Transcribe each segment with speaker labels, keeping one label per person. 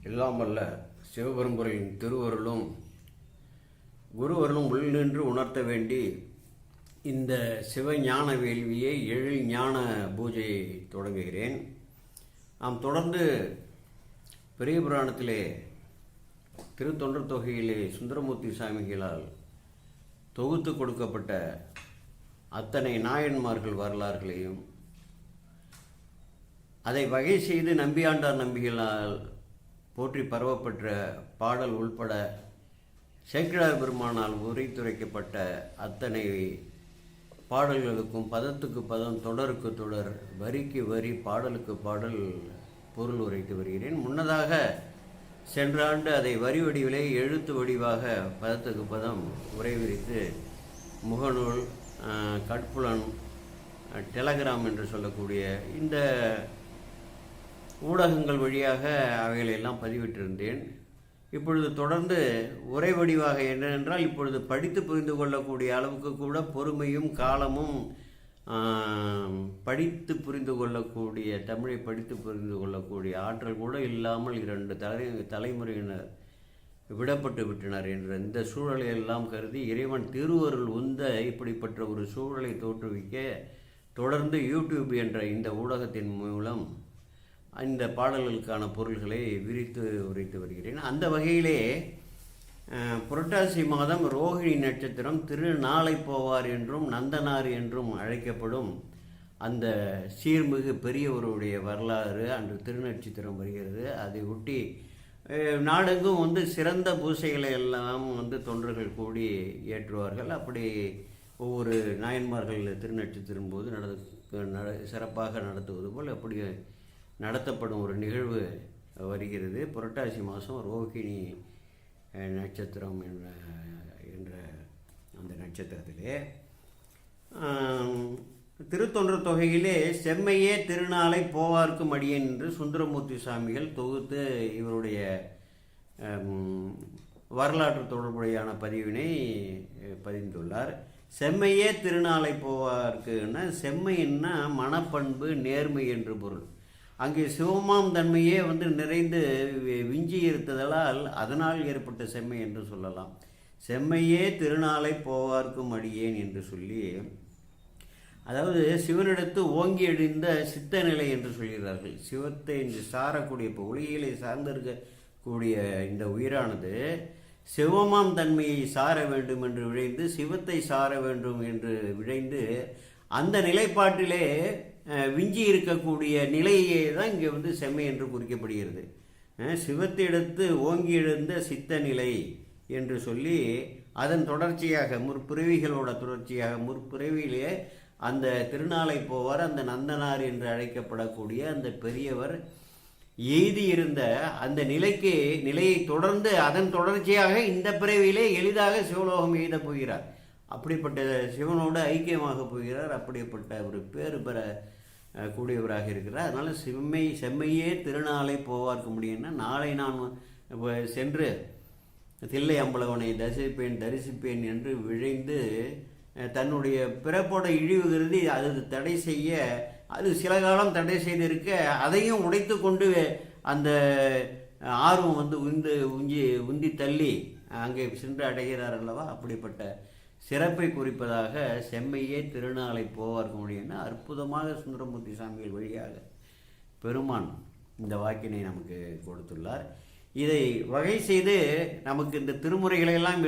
Speaker 1: எல்லாம் வல்ல சிவபெரும்பொருளின் திருவருளும் குருவருளும் உள் நின்று உணர்த்த வேண்டி இந்த சிவஞான வேள்வியை எழில் ஞான பூஜையை தொடங்குகிறேன். நாம் தொடர்ந்து பெரிய புராணத்திலே திருத்தொண்டர் தொகையிலே சுந்தரமூர்த்தி சாமிகளால் தொகுத்து கொடுக்கப்பட்ட அத்தனை நாயன்மார்கள் வரலாறுகளையும் அதை வகை செய்து நம்பியாண்டார் நம்பிகளால் போற்றி பரவப்பெற்ற பாடல் உள்பட சேக்கிழார் பெருமானால் உரைத்துரைக்கப்பட்ட அத்தனை பாடல்களுக்கும் பதத்துக்கு பதம் தொடருக்கு தொடர் வரிக்கு வரி பாடலுக்கு பாடல் பொருள் உரைத்து வருகிறேன். முன்னதாக சென்ற ஆண்டு அதை வரி வடிவிலே எழுத்து வடிவாக பதத்துக்கு பதம் உரை விரித்து முகநூல், கட்புலன், டெலகிராம் என்று சொல்லக்கூடிய இந்த ஊடகங்கள் வழியாக அவைகளெல்லாம் பதிவிட்டிருந்தேன். இப்பொழுது தொடர்ந்து உரை வடிவாக என்னென்றால் இப்பொழுது படித்து புரிந்து கொள்ளக்கூடிய அளவுக்கு கூட பொறுமையும் காலமும் படித்து புரிந்து கொள்ளக்கூடிய தமிழை படித்து புரிந்து கொள்ளக்கூடிய ஆற்றல் கூட இல்லாமல் 2 தலைமுறையினர் விடப்பட்டு விட்டனர் என்ற இந்த சூழலை எல்லாம் கருதி இறைவன் திருவருள் உந்த இப்படிப்பட்ட ஒரு சூழலை தோற்றுவிக்க தொடர்ந்து யூடியூப் என்ற இந்த ஊடகத்தின் மூலம் இந்த பாடல்களுக்கான பொருள்களை விரித்து உரைத்து வருகிறேன். அந்த வகையிலே புரட்டாசி மாதம் ரோகிணி நட்சத்திரம் திருநாளை போவார் என்றும் நந்தனார் என்றும் அழைக்கப்படும் அந்த சீர்மிகு பெரியவருடைய வரலாறு அன்று திருநட்சத்திரம் வருகிறது. அதை ஒட்டி நாடெங்கும் சிறந்த பூசைகளை எல்லாம் தொண்டர்கள் கூடி ஏற்றுவார்கள். அப்படி ஒவ்வொரு நாயன்மார்கள் திருநட்சத்திரம் போது சிறப்பாக நடத்துவது போல் அப்படி நடத்தப்படும் ஒரு நிகழ்வு வருகிறது. புரட்டாசி மாதம் ரோகிணி நட்சத்திரம் என்ற அந்த நட்சத்திரத்திலே திருத்தொண்டர் தொகையிலே செம்மையே திருநாளை போவார்க்கும் அடியேன் என்று சுந்தரமூர்த்தி சாமிகள் தொகுத்து இவருடைய வரலாற்று தொடர்புடையான பதிவினை பதிந்துள்ளார். செம்மையே திருநாளை போவார்க்குன்னா செம்மைன்னா மனப்பண்பு, நேர்மை என்று பொருள். அங்கே சிவமாம் தன்மையே நிறைந்து விஞ்சி இருந்ததால் அதனால் ஏற்பட்ட செம்மை என்று சொல்லலாம். செம்மையே திருநாளை போவார்க்கும் அடியேன் என்று சொல்லி, அதாவது சிவனிடத்து ஓங்கி எழுந்த சித்த நிலை என்று சொல்கிறார்கள். சிவத்தை சாரக்கூடிய இப்போ ஒளியிலே சார்ந்திருக்கக்கூடிய இந்த உயிரானது சிவமாம் தன்மையை சார வேண்டும் என்று விழைந்து சிவத்தை சார வேண்டும் என்று விழைந்து அந்த நிலைப்பாட்டிலே விஞ்சி இருக்கக்கூடிய நிலையே தான் இங்கே செம்மை என்று குறிக்கப்படுகிறது. சிவத்திடத்து ஓங்கி எழுந்த சித்த நிலை என்று சொல்லி அதன் தொடர்ச்சியாக முற்பிறவிகளோட தொடர்ச்சியாக முற்பிறவியிலே அந்த திருநாளை போவார் அந்த நந்தனார் என்று அழைக்கப்படக்கூடிய அந்த பெரியவர் எய்தி இருந்த அந்த நிலையை தொடர்ந்து அதன் தொடர்ச்சியாக இந்த பிறவியிலே எளிதாக சிவலோகம் எய்த போகிறார். அப்படிப்பட்ட சிவனோடு ஐக்கியமாக போகிறார். அப்படிப்பட்ட ஒரு பேறு பெற கூடியவராக இருக்கிறார். அதனால் செம்மையே திருநாளை போவார்க்க முடியும்னா நாளை நான் சென்று தில்லை அம்பலவனை தரிசிப்பேன் என்று விழைந்து தன்னுடைய பிறப்போட இழிவு கருதி அது தடை செய்ய அது சில காலம் தடை செய்திருக்க அதையும் உடைத்து கொண்டு அந்த ஆர்வம் உந்தி தள்ளி அங்கே சென்று அடைகிறார் அல்லவா. அப்படிப்பட்ட சிறப்பை குறிப்பதாக செம்மையே திருநாளை போவார்க்க முடியும்னா அற்புதமாக சுந்தரமூர்த்தி சாமிகள் வழியாக பெருமான் இந்த வாக்கினை நமக்கு கொடுத்துள்ளார். இதை வகை செய்து நமக்கு இந்த திருமுறைகளையெல்லாம்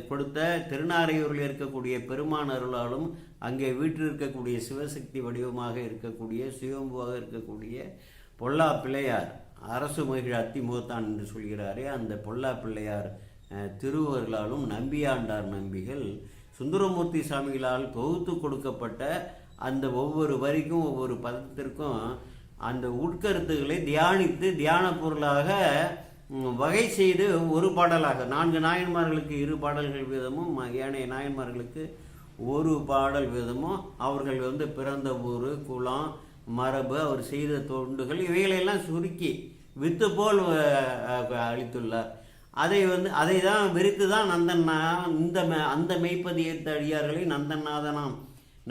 Speaker 1: கொடுத்த திருநாரையூரில் இருக்கக்கூடிய பெருமான் அருளாலும் அங்கே வீற்றிருக்கக்கூடிய சிவசக்தி வடிவமாக இருக்கக்கூடிய சிவம்புவாக இருக்கக்கூடிய பொல்லா பிள்ளையார் அரசு மகிழ் அத்திமுகத்தான் என்று சொல்கிறாரே அந்த பொல்லா பிள்ளையார் திருவருளாலும் நம்பியாண்டார் நம்பிகள் சுந்தரமூர்த்தி சாமிகளால் தொகுத்து கொடுக்கப்பட்ட அந்த ஒவ்வொரு வரிக்கும் ஒவ்வொரு பதத்திற்கும் அந்த உட்கருத்துக்களை தியானித்து தியான பொருளாக வகை செய்து ஒரு பாடலாக 4 நாயன்மார்களுக்கு 2 பாடல்கள் வீதமும் ஏனைய நாயன்மார்களுக்கு 1 பாடல் வீதமும் அவர்கள் பிறந்த ஊர், குலம், மரபு, அவர் செய்த தொண்டுகள் இவைகளெல்லாம் சுருக்கி வித்து போல் அளித்துள்ளார். அதை தான் விரித்து தான் அந்த மெய்ப்பதியத்த அடியார்களை நந்தநாதனாம்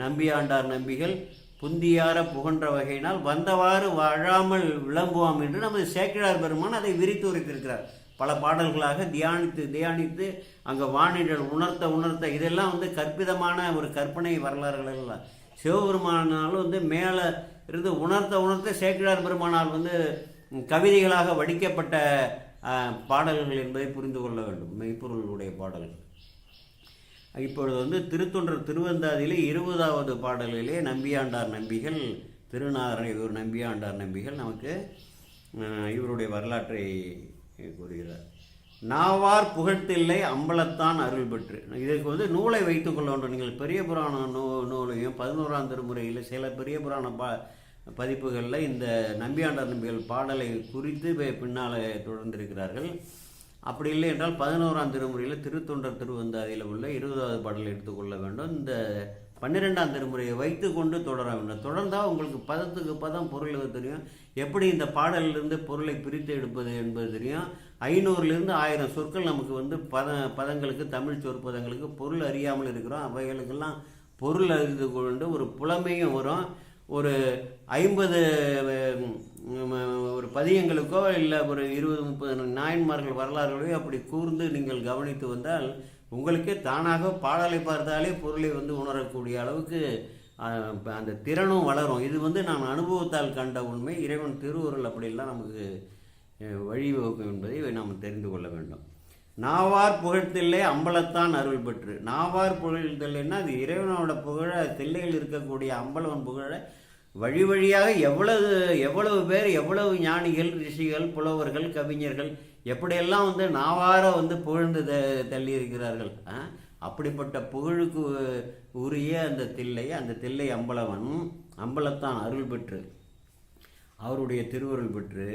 Speaker 1: நம்பியாண்டார் நம்பிகள் புந்தியார புகன்ற வகையினால் வந்தவாறு வாழாமல் விளம்புவாம் என்று நமது சேக்கிழார் பெருமான் அதை விரித்து உரைத்திருக்கிறார். பல பாடல்களாக தியானித்து தியானித்து அங்கே வானிடல் உணர்த்த இதெல்லாம் வந்து கற்பிதமான ஒரு கற்பனை வரலாறுகள் எல்லாம். சிவபெருமானாலும் வந்து மேலே இருந்து உணர்த்த சேக்கிழார் பெருமானால் வந்து கவிதைகளாக வடிக்கப்பட்ட பாடல்கள் என்பதை புரிந்து கொள்ள வேண்டும், மெய்ப்பொருளுடைய பாடல்கள். இப்பொழுது வந்து திருத்தொண்டர் திருவந்தாதியிலே 20வது பாடலிலே நம்பியாண்டார் நம்பிகள், திருநாரையூர் நம்பியாண்டார் நம்பிகள் நமக்கு இவருடைய வரலாற்றை கூறுகிறார். நாவார் புகழ்த்தில்லை அம்பலத்தான் அருள் பெற்று. இதற்கு வந்து நூலை வைத்துக் கொள்ள வேண்டும். நீங்கள் பெரிய புராண நூலையும் 11ஆம் திருமுறையில் சில பெரிய புராண பதிப்புகளில் இந்த நம்பியாண்டார் நம்பிகள் பாடலை குறித்து பின்னால் தொடர்ந்திருக்கிறார்கள். அப்படி இல்லை என்றால் 11ஆம் திருமுறையில் திருத்தொண்டர் திருவந்தாதியில் உள்ள 20வது பாடலை எடுத்துக்கொள்ள வேண்டும். இந்த 12ஆம் திருமுறையை வைத்து கொண்டு தொடர வேண்டும். தொடர்ந்தால் உங்களுக்கு பதத்துக்கு பதம் பொருள் தெரியும், எப்படி இந்த பாடலிலிருந்து பொருளை பிரித்து எடுப்பது என்பது தெரியும். 500லிருந்து 1000 சொற்கள் நமக்கு வந்து பதங்களுக்கு, தமிழ் சொற்பதங்களுக்கு பொருள் அறியாமல் இருக்கிறோம். அவைகளுக்கெல்லாம் பொருள் அறிந்து கொண்டு ஒரு புலமையும் வரும். ஒரு 50 ஒரு பதியங்களுக்கோ இல்லை ஒரு 20-30 நாயன்மார்கள் வரலாறுகளையோ அப்படி கூர்ந்து நீங்கள் கவனித்து வந்தால் உங்களுக்கே தானாக பாடலை பார்த்தாலே பொருளை வந்து உணரக்கூடிய அளவுக்கு அந்த திறனும் வளரும். இது வந்து நான் அனுபவத்தால் கண்ட உண்மை. இறைவன் திருவுருள் அப்படிலாம் நமக்கு வழிவகுக்கும் என்பதை நாம் தெரிந்து கொள்ள வேண்டும். நாவார் புகழ்த்தில்லை அம்பலத்தான் அருள் பெற்று. நாவார் புகழ்த்தில்லைன்னா அது இறைவனோட புகழ, தில்லையில் இருக்கக்கூடிய அம்பலவன் புகழ வழி வழியாக எவ்வளவு பேர், எவ்வளவு ஞானிகள், ரிஷிகள், புலவர்கள், கவிஞர்கள் எப்படியெல்லாம் வந்து நாவார வந்து புகழ்ந்து தள்ளியிருக்கிறார்கள். அப்படிப்பட்ட புகழுக்கு உரிய அந்த தில்லை அம்பலவன் அம்பலத்தான் அருள் பெற்று, அவருடைய திருவருள் பெற்று,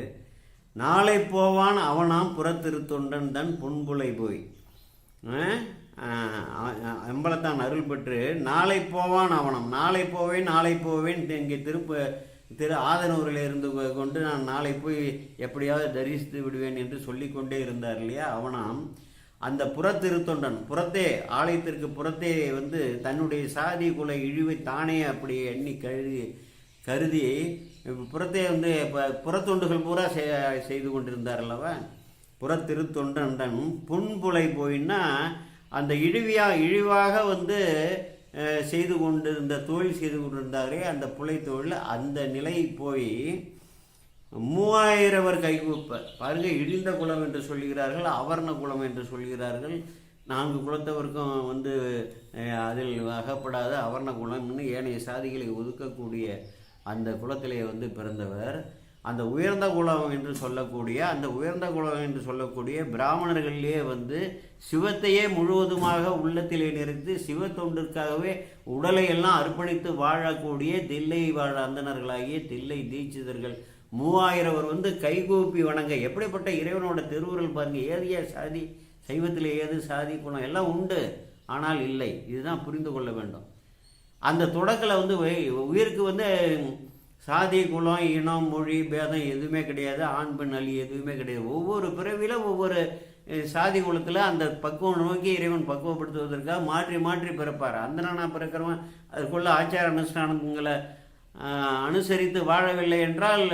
Speaker 1: நாளை போவான் அவனாம் புறத்திருத்தொண்டன் தன் புன்புலை போய், அம்பலத்தான் அருள் பெற்று நாளை போவான் அவனம், நாளை போவேன் இங்கே திரு ஆதனூரில் இருந்து கொண்டு நான் நாளை போய் எப்படியாவது தரிசித்து விடுவேன் என்று சொல்லிக்கொண்டே இருந்தார் இல்லையா. அவனாம் அந்த புறத்திருத்தொண்டன், புறத்தே ஆலயத்திற்கு புறத்தே வந்து தன்னுடைய சாதி குல இழிவை தானே அப்படி எண்ணி கருதி புறத்தே வந்து புறத்தொண்டுகள் பூரா செய்து கொண்டிருந்தார் அல்லவா. புறத்திருத்தொண்டன் புன்புலை போயின்னா அந்த இழிவாக வந்து செய்து கொண்டிருந்த தொழில் செய்து கொண்டிருந்தாரே அந்த புலை தொழில், அந்த நிலை போய் 3000 கைகூப்ப பாருங்க. இழிந்த குலம் என்று சொல்கிறார்கள், அவர்ண குலம் என்று சொல்கிறார்கள். 4 குலத்தவருக்கும் வந்து அதில் அகப்படாத அவர்ண குலம்னு ஏனைய சாதிகளை ஒதுக்கக்கூடிய அந்த குலத்திலே வந்து பிறந்தவர். அந்த உயர்ந்த குலம் என்று சொல்லக்கூடிய பிராமணர்களிலே வந்து சிவத்தையே முழுவதுமாக உள்ளத்திலே நிறுத்தி சிவ தொண்டிற்காகவே உடலை எல்லாம் அர்ப்பணித்து வாழக்கூடிய தில்லை வாழ அந்தணர்களாகிய தில்லை தீட்சிதர்கள் 3000 வந்து கைகூப்பி வணங்க. எப்படிப்பட்ட இறைவனோட திருவுருள் பாருங்க. ஏதிய சாதி, சைவத்தில் ஏது சாதி குலம் எல்லாம் உண்டு, ஆனால் இல்லை. இதுதான் புரிந்து கொள்ள வேண்டும். அந்த தொடக்கில் வந்து உயிருக்கு வந்து சாதி, குலம், இனம், மொழி பேதம் எதுவுமே கிடையாது. ஆண் பெண் அலி எதுவுமே கிடையாது. ஒவ்வொரு பிறவிலும் ஒவ்வொரு சாதி குலத்தில் அந்த பக்குவம் நோக்கி இறைவன் பக்குவப்படுத்துவதற்காக மாற்றி மாற்றி பிறப்பார். அந்தனா பிறக்கிறவன் அதுக்குள்ள ஆச்சார அனுஷ்டானங்களை அனுசரித்து வாழவில்லை என்றால்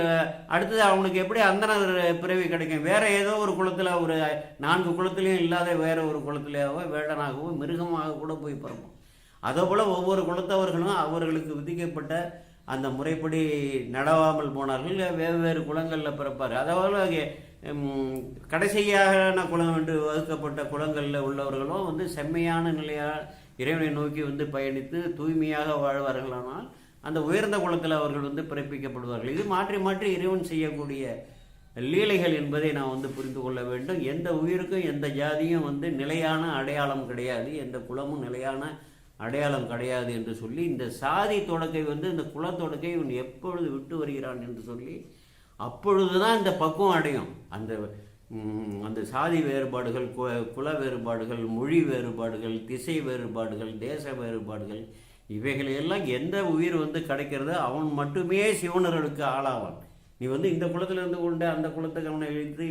Speaker 1: அடுத்தது அவனுக்கு எப்படி அந்தனர் பிறவி கிடைக்கும்? வேற ஏதோ ஒரு குலத்தில், ஒரு 4 குலத்திலையும் இல்லாத வேற ஒரு குலத்திலேயோ வேடனாகவோ மிருகமாக கூட போய் பிறப்போம். அதே போல் ஒவ்வொரு குலத்தவர்களும் அவர்களுக்கு விதிக்கப்பட்ட அந்த முறைப்படி நடவாமல் போனார்கள். வெவ்வேறு குலங்களில் பிறப்பார். அதாவது கடைசியான குலம் என்று வகுக்கப்பட்ட குலங்களில் உள்ளவர்களும் வந்து செம்மையான நிலையாக இறைவனை நோக்கி வந்து பயணித்து தூய்மையாக வாழ்வார்களானால் அந்த உயர்ந்த குலத்தில் அவர்கள் வந்து பிறப்பிக்கப்படுவார்கள். இது மாற்றி மாற்றி இறைவன் செய்யக்கூடிய லீலைகள் என்பதை நான் வந்து புரிந்து கொள்ள வேண்டும். எந்த உயிருக்கும் எந்த ஜாதியும் வந்து நிலையான அடையாளம் கிடையாது, எந்த குலமும் நிலையான அடையாளம் கிடையாது என்று சொல்லி இந்த சாதி தொடக்கை வந்து இந்த குலத்தொடக்கை இவன் எப்பொழுது விட்டு வருகிறான் என்று சொல்லி அப்பொழுது தான் இந்த பக்குவம் அடையும். அந்த சாதி வேறுபாடுகள், குல வேறுபாடுகள், மொழி வேறுபாடுகள், திசை வேறுபாடுகள், தேச வேறுபாடுகள் இவைகளையெல்லாம் எந்த உயிர் வந்து கிடைக்கிறதோ அவன் மட்டுமே சிவனர்களுக்கு ஆளாவான். நீ வந்து இந்த குளத்தில் இருந்து கொண்டு அந்த குளத்துக்கு அவனை இழுத்து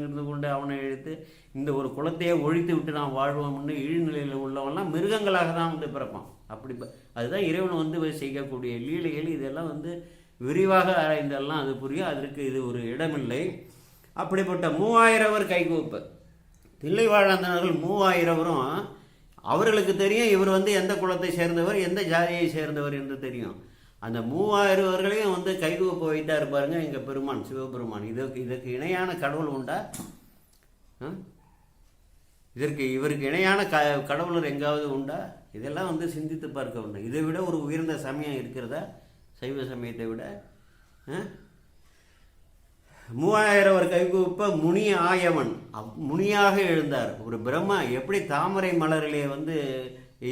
Speaker 1: இருந்து கொண்டு அவனை இழுத்து இந்த ஒரு குளத்தையே ஒழித்து விட்டு நான் வாழ்வோம்னு இழிநிலையில் உள்ளவன்லாம் மிருகங்களாக தான் வந்து பிறப்பான். அப்படி அதுதான் இறைவன் வந்து செய்யக்கூடிய லீலைகள். இதெல்லாம் வந்து விரிவாக ஆராய்ந்தெல்லாம் அது புரியும். அதற்கு இது ஒரு இடமில்லை. அப்படிப்பட்ட 3000 கைகூப்பு தில்லைவாழந்தனர்கள் 3000 அவர்களுக்கு தெரியும் இவர் வந்து எந்த குலத்தை சேர்ந்தவர், எந்த ஜாதியை சேர்ந்தவர் என்று தெரியும். அந்த 3000 வந்து கைகூப்ப வைத்தார் பாருங்க எங்கள் பெருமான் சிவபெருமான். இதற்கு இணையான கடவுள் உண்டா? இவருக்கு இணையான கடவுளர் எங்காவது உண்டா? இதெல்லாம் வந்து சிந்தித்து பார்க்க வேண்டும். இதை விட ஒரு உயர்ந்த சமயம் இருக்கிறதா சைவ சமயத்தை விட? 3000 கைகூப்ப முனி ஆயவன் முனியாக எழுந்தார். ஒரு பிரம்மா எப்படி தாமரை மலரிலே வந்து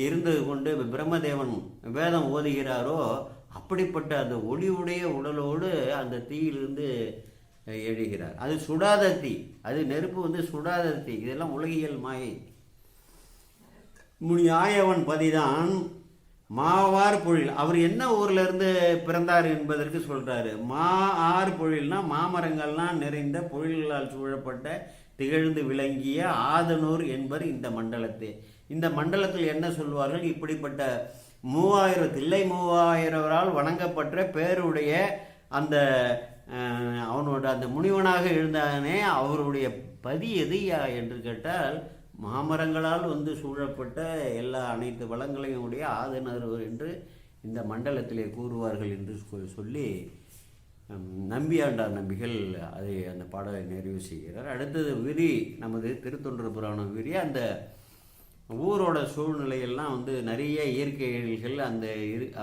Speaker 1: இருந்து கொண்டு பிரம்மதேவன் வேதம் ஓதுகிறாரோ அப்படிப்பட்ட அந்த ஒளியுடைய உடலோடு அந்த தீயிலிருந்து எழுகிறார். அது சுடாத தீ, அது நெருப்பு வந்து சுடாத தீ. இதெல்லாம் உலகியல் மாயை. முனி ஆயவன் பதிதான் மாவார் பொழில். அவர் என்ன ஊர்ல இருந்து பிறந்தார் என்பதற்கு சொல்றாரு. ஆர் பொழில்னா மாமரங்கள்லாம் நிறைந்த பொழில்களால் சூழப்பட்ட திகழ்ந்து விளங்கிய ஆதனூர் என்பர் இந்த மண்டலத்தை. இந்த மண்டலத்தில் என்ன சொல்வார்கள்? இப்படிப்பட்ட 3000 தில்லை 3000 வணங்கப்பட்ட பேருடைய அந்த அவனோட அந்த முனிவனாக எழுந்தானே அவருடைய பதி எதையா என்று கேட்டால் மாமரங்களால் வந்து சூழப்பட்ட எல்லா அனைத்து வளங்களையும் உடைய ஆதனர் என்று இந்த மண்டலத்திலே கூறுவார்கள் என்று சொல்லி நம்பியாண்டார் நம்பிகள் அதை அந்த பாடலை நிறைவு செய்கிறார். அடுத்தது விரி, நமது திருத்தொண்டர் புராணம் விரி. அந்த ஊரோட சூழ்நிலையெல்லாம் வந்து நிறைய இயற்கை எழில்கள், அந்த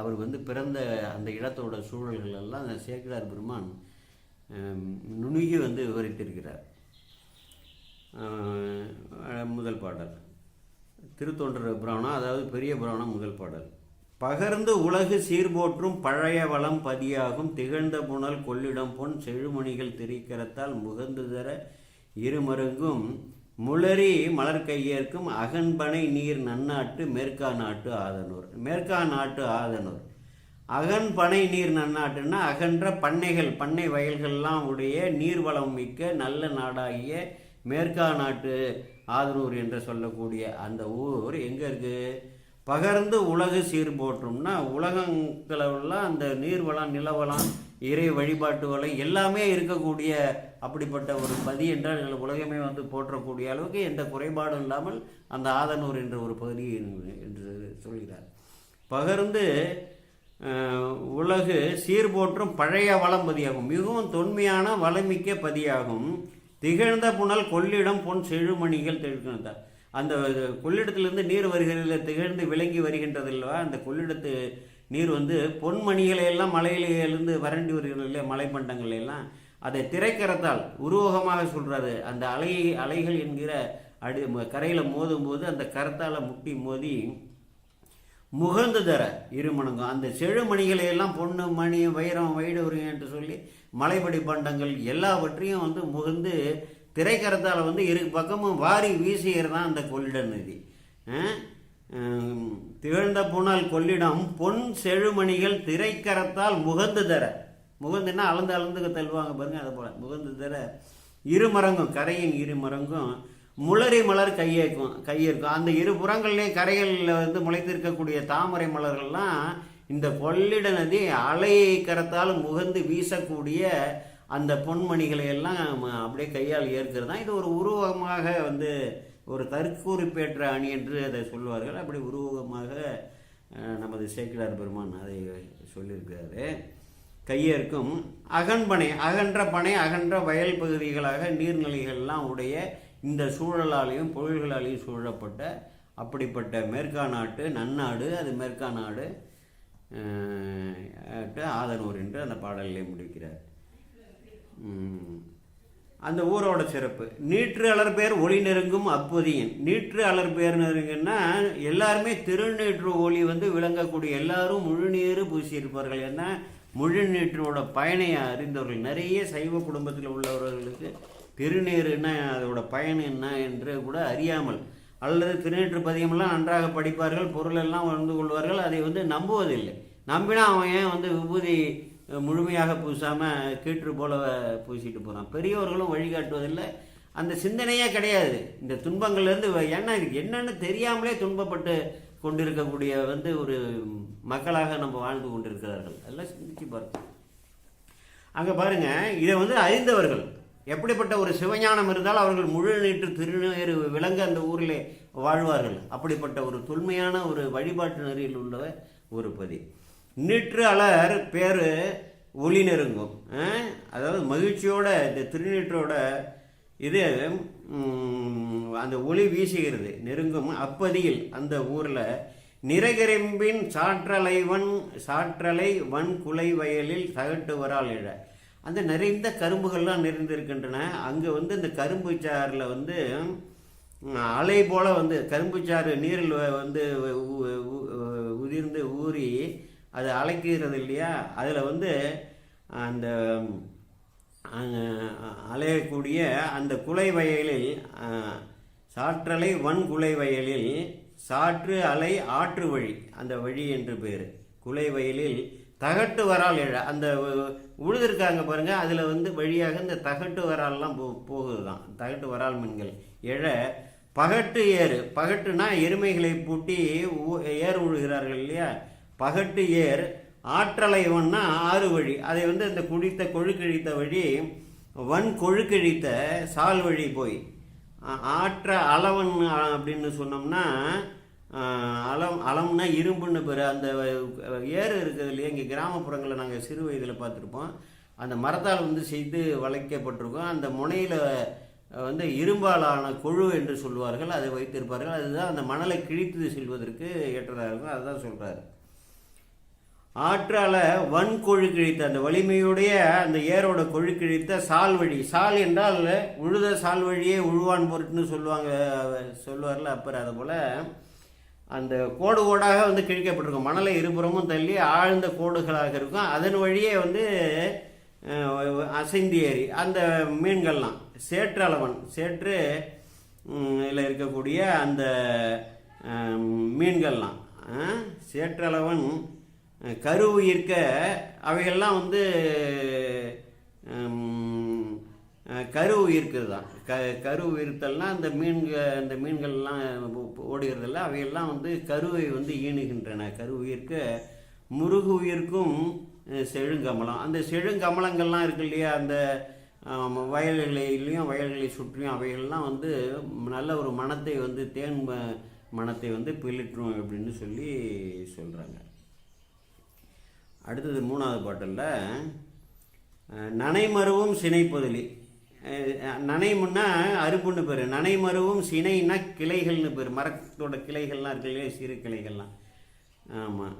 Speaker 1: அவர் வந்து பிறந்த அந்த இடத்தோட சூழல்கள் எல்லாம் அந்த சேக்கிழார் பெருமான் நுணுகி வந்து விவரித்திருக்கிறார். முதல் பாடல் திருத்தொண்டர் புராணம், அதாவது பெரிய புராணம் முதல் பாடல். பகர்ந்து உலகு சீர்போற்றும் பழைய வளம் பதியாகும் திகழ்ந்த புனல் கொள்ளிடம் பொன் செழுமணிகள் திரிக்கரத்தால் முகந்து தர இருமருங்கும் முளரி மலர் கையேற்கும் அகன்பனை நீர் நன்னாட்டு மேற்கா நாட்டு ஆதனூர். மேற்கா நாட்டு ஆதனூர் அகன்பனை நீர் நன்னாட்டுன்னா அகன்ற பண்ணைகள் பண்ணை வயல்கள்லாம் உடைய நீர்வளம் மிக்க நல்ல நாடாகிய மேற்கா நாட்டு ஆதனூர் என்று சொல்லக்கூடிய அந்த ஊர் எங்கே இருக்குது? பகர்ந்து உலகு சீர்போற்றும்னா உலகங்களெல்லாம் அந்த நீர்வளம் நிலவளம் இறை வழிபாட்டு வளம் எல்லாமே இருக்கக்கூடிய அப்படிப்பட்ட ஒரு பதி என்றால் உலகமே வந்து போற்றக்கூடிய அளவுக்கு எந்த குறைபாடும் இல்லாமல் அந்த ஆதனூர் என்ற ஒரு பகுதி என்று சொல்கிறார். பகர்ந்து உலகு சீர்போற்றும் பழைய வளம் பதியாகும், மிகவும் தொன்மையான வளமிக்க பதியாகும். திகழ்ந்த புனல் கொள்ளிடம் பொன் செழுமணிகள் திகழ்ந்தார். அந்த கொள்ளிடத்திலிருந்து நீர் வருகிறதில் திகழ்ந்து விளங்கி வருகின்றது இல்லவா? அந்த கொள்ளிடத்து நீர் வந்து பொன்மணிகளை எல்லாம் மலையிலிருந்து வறண்டி வருகிறது இல்லையா, மலைப்பண்டங்கள் எல்லாம் அதை திரைக்கரத்தால் உருவகமாக சொல்றாரு. அந்த அலைகள் என்கிற கரையில் மோதும் போது அந்த கரத்தால் முட்டி மோதி முகந்து தர இருமணங்கும் அந்த செழுமணிகளை எல்லாம் பொண்ணு மணி வைரம் வைடூரியம் என்று சொல்லி மலைப்படி பண்டங்கள் எல்லாவற்றையும் வந்து முகந்து திரைக்கரத்தால் வந்து இரு பக்கமும் வாரி வீசுகிறதான் அந்த கொள்ளிட நதி. திகழ்ந்த புனல் கொள்ளிடம் பொன் செழுமணிகள் திரைக்கரத்தால் முகந்து தர, முகந்துன்னா அளந்து தள்ளுவாங்க பாருங்க, அதை போல முகந்து தர இருமரங்கும் கரையின் இருமரங்கும் முளரி மலர் கையேற்கும். அந்த இரு புறங்கள்லேயும் கரைகளில் வந்து முளைத்திருக்கக்கூடிய தாமரை மலர்கள்லாம் இந்த கொள்ளிட நதி அலை கரத்தால் முகந்து வீசக்கூடிய அந்த பொன்மணிகளை எல்லாம் அப்படியே கையால் ஏற்கிறது தான். இது ஒரு உருவகமாக வந்து ஒரு தற்கூறிப்பேற்ற அணி என்று அதை சொல்வார்கள். அப்படி உருவகமாக நமது சேக்கிழார் பெருமான் அதை சொல்லியிருக்கிறாரு. கையேற்கும் அகன்பனை அகன்ற பனை அகன்ற வயல் பகுதிகளாக நீர்நிலைகள்லாம் உடைய இந்த சூழலாலையும் பொருள்களாலையும் சூழப்பட்ட அப்படிப்பட்ட மேற்கா நாட்டு நன்னாடு, அது மேற்கா நாடு ஆதனூர் என்று அந்த பாடலிலே முடிக்கிறார். அந்த ஊரோட சிறப்பு நீற்று அலர்பேர் ஒளி நெருங்கும் அப்பொதியன். நீற்று அலர்பேர் நெருங்குன்னா எல்லாருமே திருநீற்று ஒளி வந்து விளங்கக்கூடிய எல்லாரும் முழுநீர் பூசியிருப்பார்கள். ஏன்னா முழுநீற்றோட பயனை அறிந்தவர்கள் நிறைய சைவ குடும்பத்தில் உள்ளவர்களுக்கு திருநீருன்னா அதோட பயன் என்ன என்று கூட அறியாமல் அல்லது திருநீற்று பதியமெல்லாம் நன்றாக படிப்பார்கள், பொருளெல்லாம் உணர்ந்து கொள்வார்கள், அதை வந்து நம்புவதில்லை. நம்பினா அவன் ஏன் வந்து விபூதி முழுமையாக பூசாமல் கீற்று போல பூசிட்டு போகிறான். பெரியவர்களும் வழிகாட்டுவதில்லை, அந்த சிந்தனையே கிடையாது. இந்த துன்பங்கள்லேருந்து என்னன்னு தெரியாமலே துன்பப்பட்டு கொண்டிருக்கக்கூடிய ஒரு மக்களாக நம்ம வாழ்ந்து கொண்டிருக்கிறார்கள். அதெல்லாம் சிந்திச்சு பாருங்க. அங்கே பாருங்க, இதை அறிந்தவர்கள் எப்படிப்பட்ட ஒரு சிவஞானம் இருந்தால் அவர்கள் முழு நீட்டு திருநீறு விளங்க அந்த ஊரில் வாழ்வார்கள். அப்படிப்பட்ட ஒரு தொன்மையான ஒரு வழிபாட்டு நெறியில் உள்ள ஒரு பதி. நீற்று அலர் பேர் ஒளி நெருங்கும். அதாவது மகிழ்ச்சியோட இந்த திருநீற்றோட இது அந்த ஒளி வீசுகிறது, நெருங்கும். அப்பதியில் அந்த ஊரில் நிறைகரம்பின் சாற்றலை வன் குலை வயலில் தகட்டு வரால் இழ. அந்த நிறைந்த கரும்புகள்லாம் நிறைந்திருக்கின்றன. அங்கே இந்த கரும்பு சாறில் அலை போல கரும்பு சாறு நீரில் உதிர்ந்து ஊறி அது அலைக்கிறது இல்லையா, அதில் அந்த அலையக்கூடிய அந்த குலை வயலில் சாற்றலை வன் குலை வயலில் சாற்று அலை ஆற்று வழி, அந்த வழி என்று பேர். குலை வயலில் தகட்டு வரால் எழ, அந்த உழுதுருக்காங்க பாருங்க, அதில் வழியாக இந்த தகட்டு வரால்லாம் போகுது தான். தகட்டு வரால் மீன்கள் எழ பகட்டு ஏறு. பகட்டுனா எருமைகளை பூட்டி ஏர் உழுகிறார்கள் இல்லையா, பகட்டு ஏர். ஆற்றலைவன்னா ஆறு வழி, அதை இந்த குடித்த கொழுக்கிழித்த வழி வன் கொழுக்கிழித்த சால் வழி போய் ஆற்ற அளவன் அப்படின்னு சொன்னோம்னா, அளம்னா இரும்புன்னு பேர். அந்த ஏறு இருக்குது இல்லையா, இங்கே கிராமப்புறங்களில் நாங்கள் சிறு வயதில் பார்த்துருப்போம். அந்த மரத்தால் செய்து வளைக்கப்பட்டிருக்கோம். அந்த முனையில் இரும்பாலான கொழு என்று சொல்வார்கள், அதை வைத்திருப்பார்கள். அதுதான் அந்த மணலை கிழித்து செல்வதற்கு ஏற்றதாக இருக்கும். அதுதான் சொல்கிறார். ஆற்றால வன் கொழு கிழித்த, அந்த வலிமையுடைய அந்த ஏரோட கொழு கிழித்த சால் வழி. சால் என்றால் உழுத சால் வழியே உழுவான் பொருட்னு சொல்லுவார்ல அப்பர். அது போல் அந்த கோடு கோடாக கிழிக்கப்பட்டிருக்கும். மணலை இருபுறமும் தள்ளி ஆழ்ந்த கோடுகளாக இருக்கும். அதன் வழியே அசைந்து ஏறி அந்த மீன்கள்லாம் சேற்றளவன், சேற்று இதில் இருக்கக்கூடிய அந்த மீன்கள்லாம் சேற்றளவன் கரு உயிர்க்க அவைகள்லாம் கரு உயிர்க்கிறது தான். கரு உயிர்த்தல்னா அந்த மீன்கள்லாம் ஓடுகிறதில்ல, அவையெல்லாம் கருவை ஈணுகின்றன. கரு உயிர்க்க முருகு உயிர்க்கும் செழுங்கமலம். அந்த செழுங்கமலங்கள்லாம் இருக்கு இல்லையா, அந்த வயல்களை சுற்றியும் அவைகள்லாம் நல்ல ஒரு மனத்தை தேன் மனத்தை பிளிற்றும் அப்படின்னு சொல்கிறாங்க. அடுத்தது 3வது பாட்டில் நனைமருவும் சினை பொதுலி. நனைமுன்னா அருப்புன்னு பேர், நனைமருவும் சினைன்னா கிளைகள்னு பேர். மரத்தோட கிளைகள்லாம் இருக்கு இல்லையா, சிறு கிளைகள்லாம். ஆமாம்,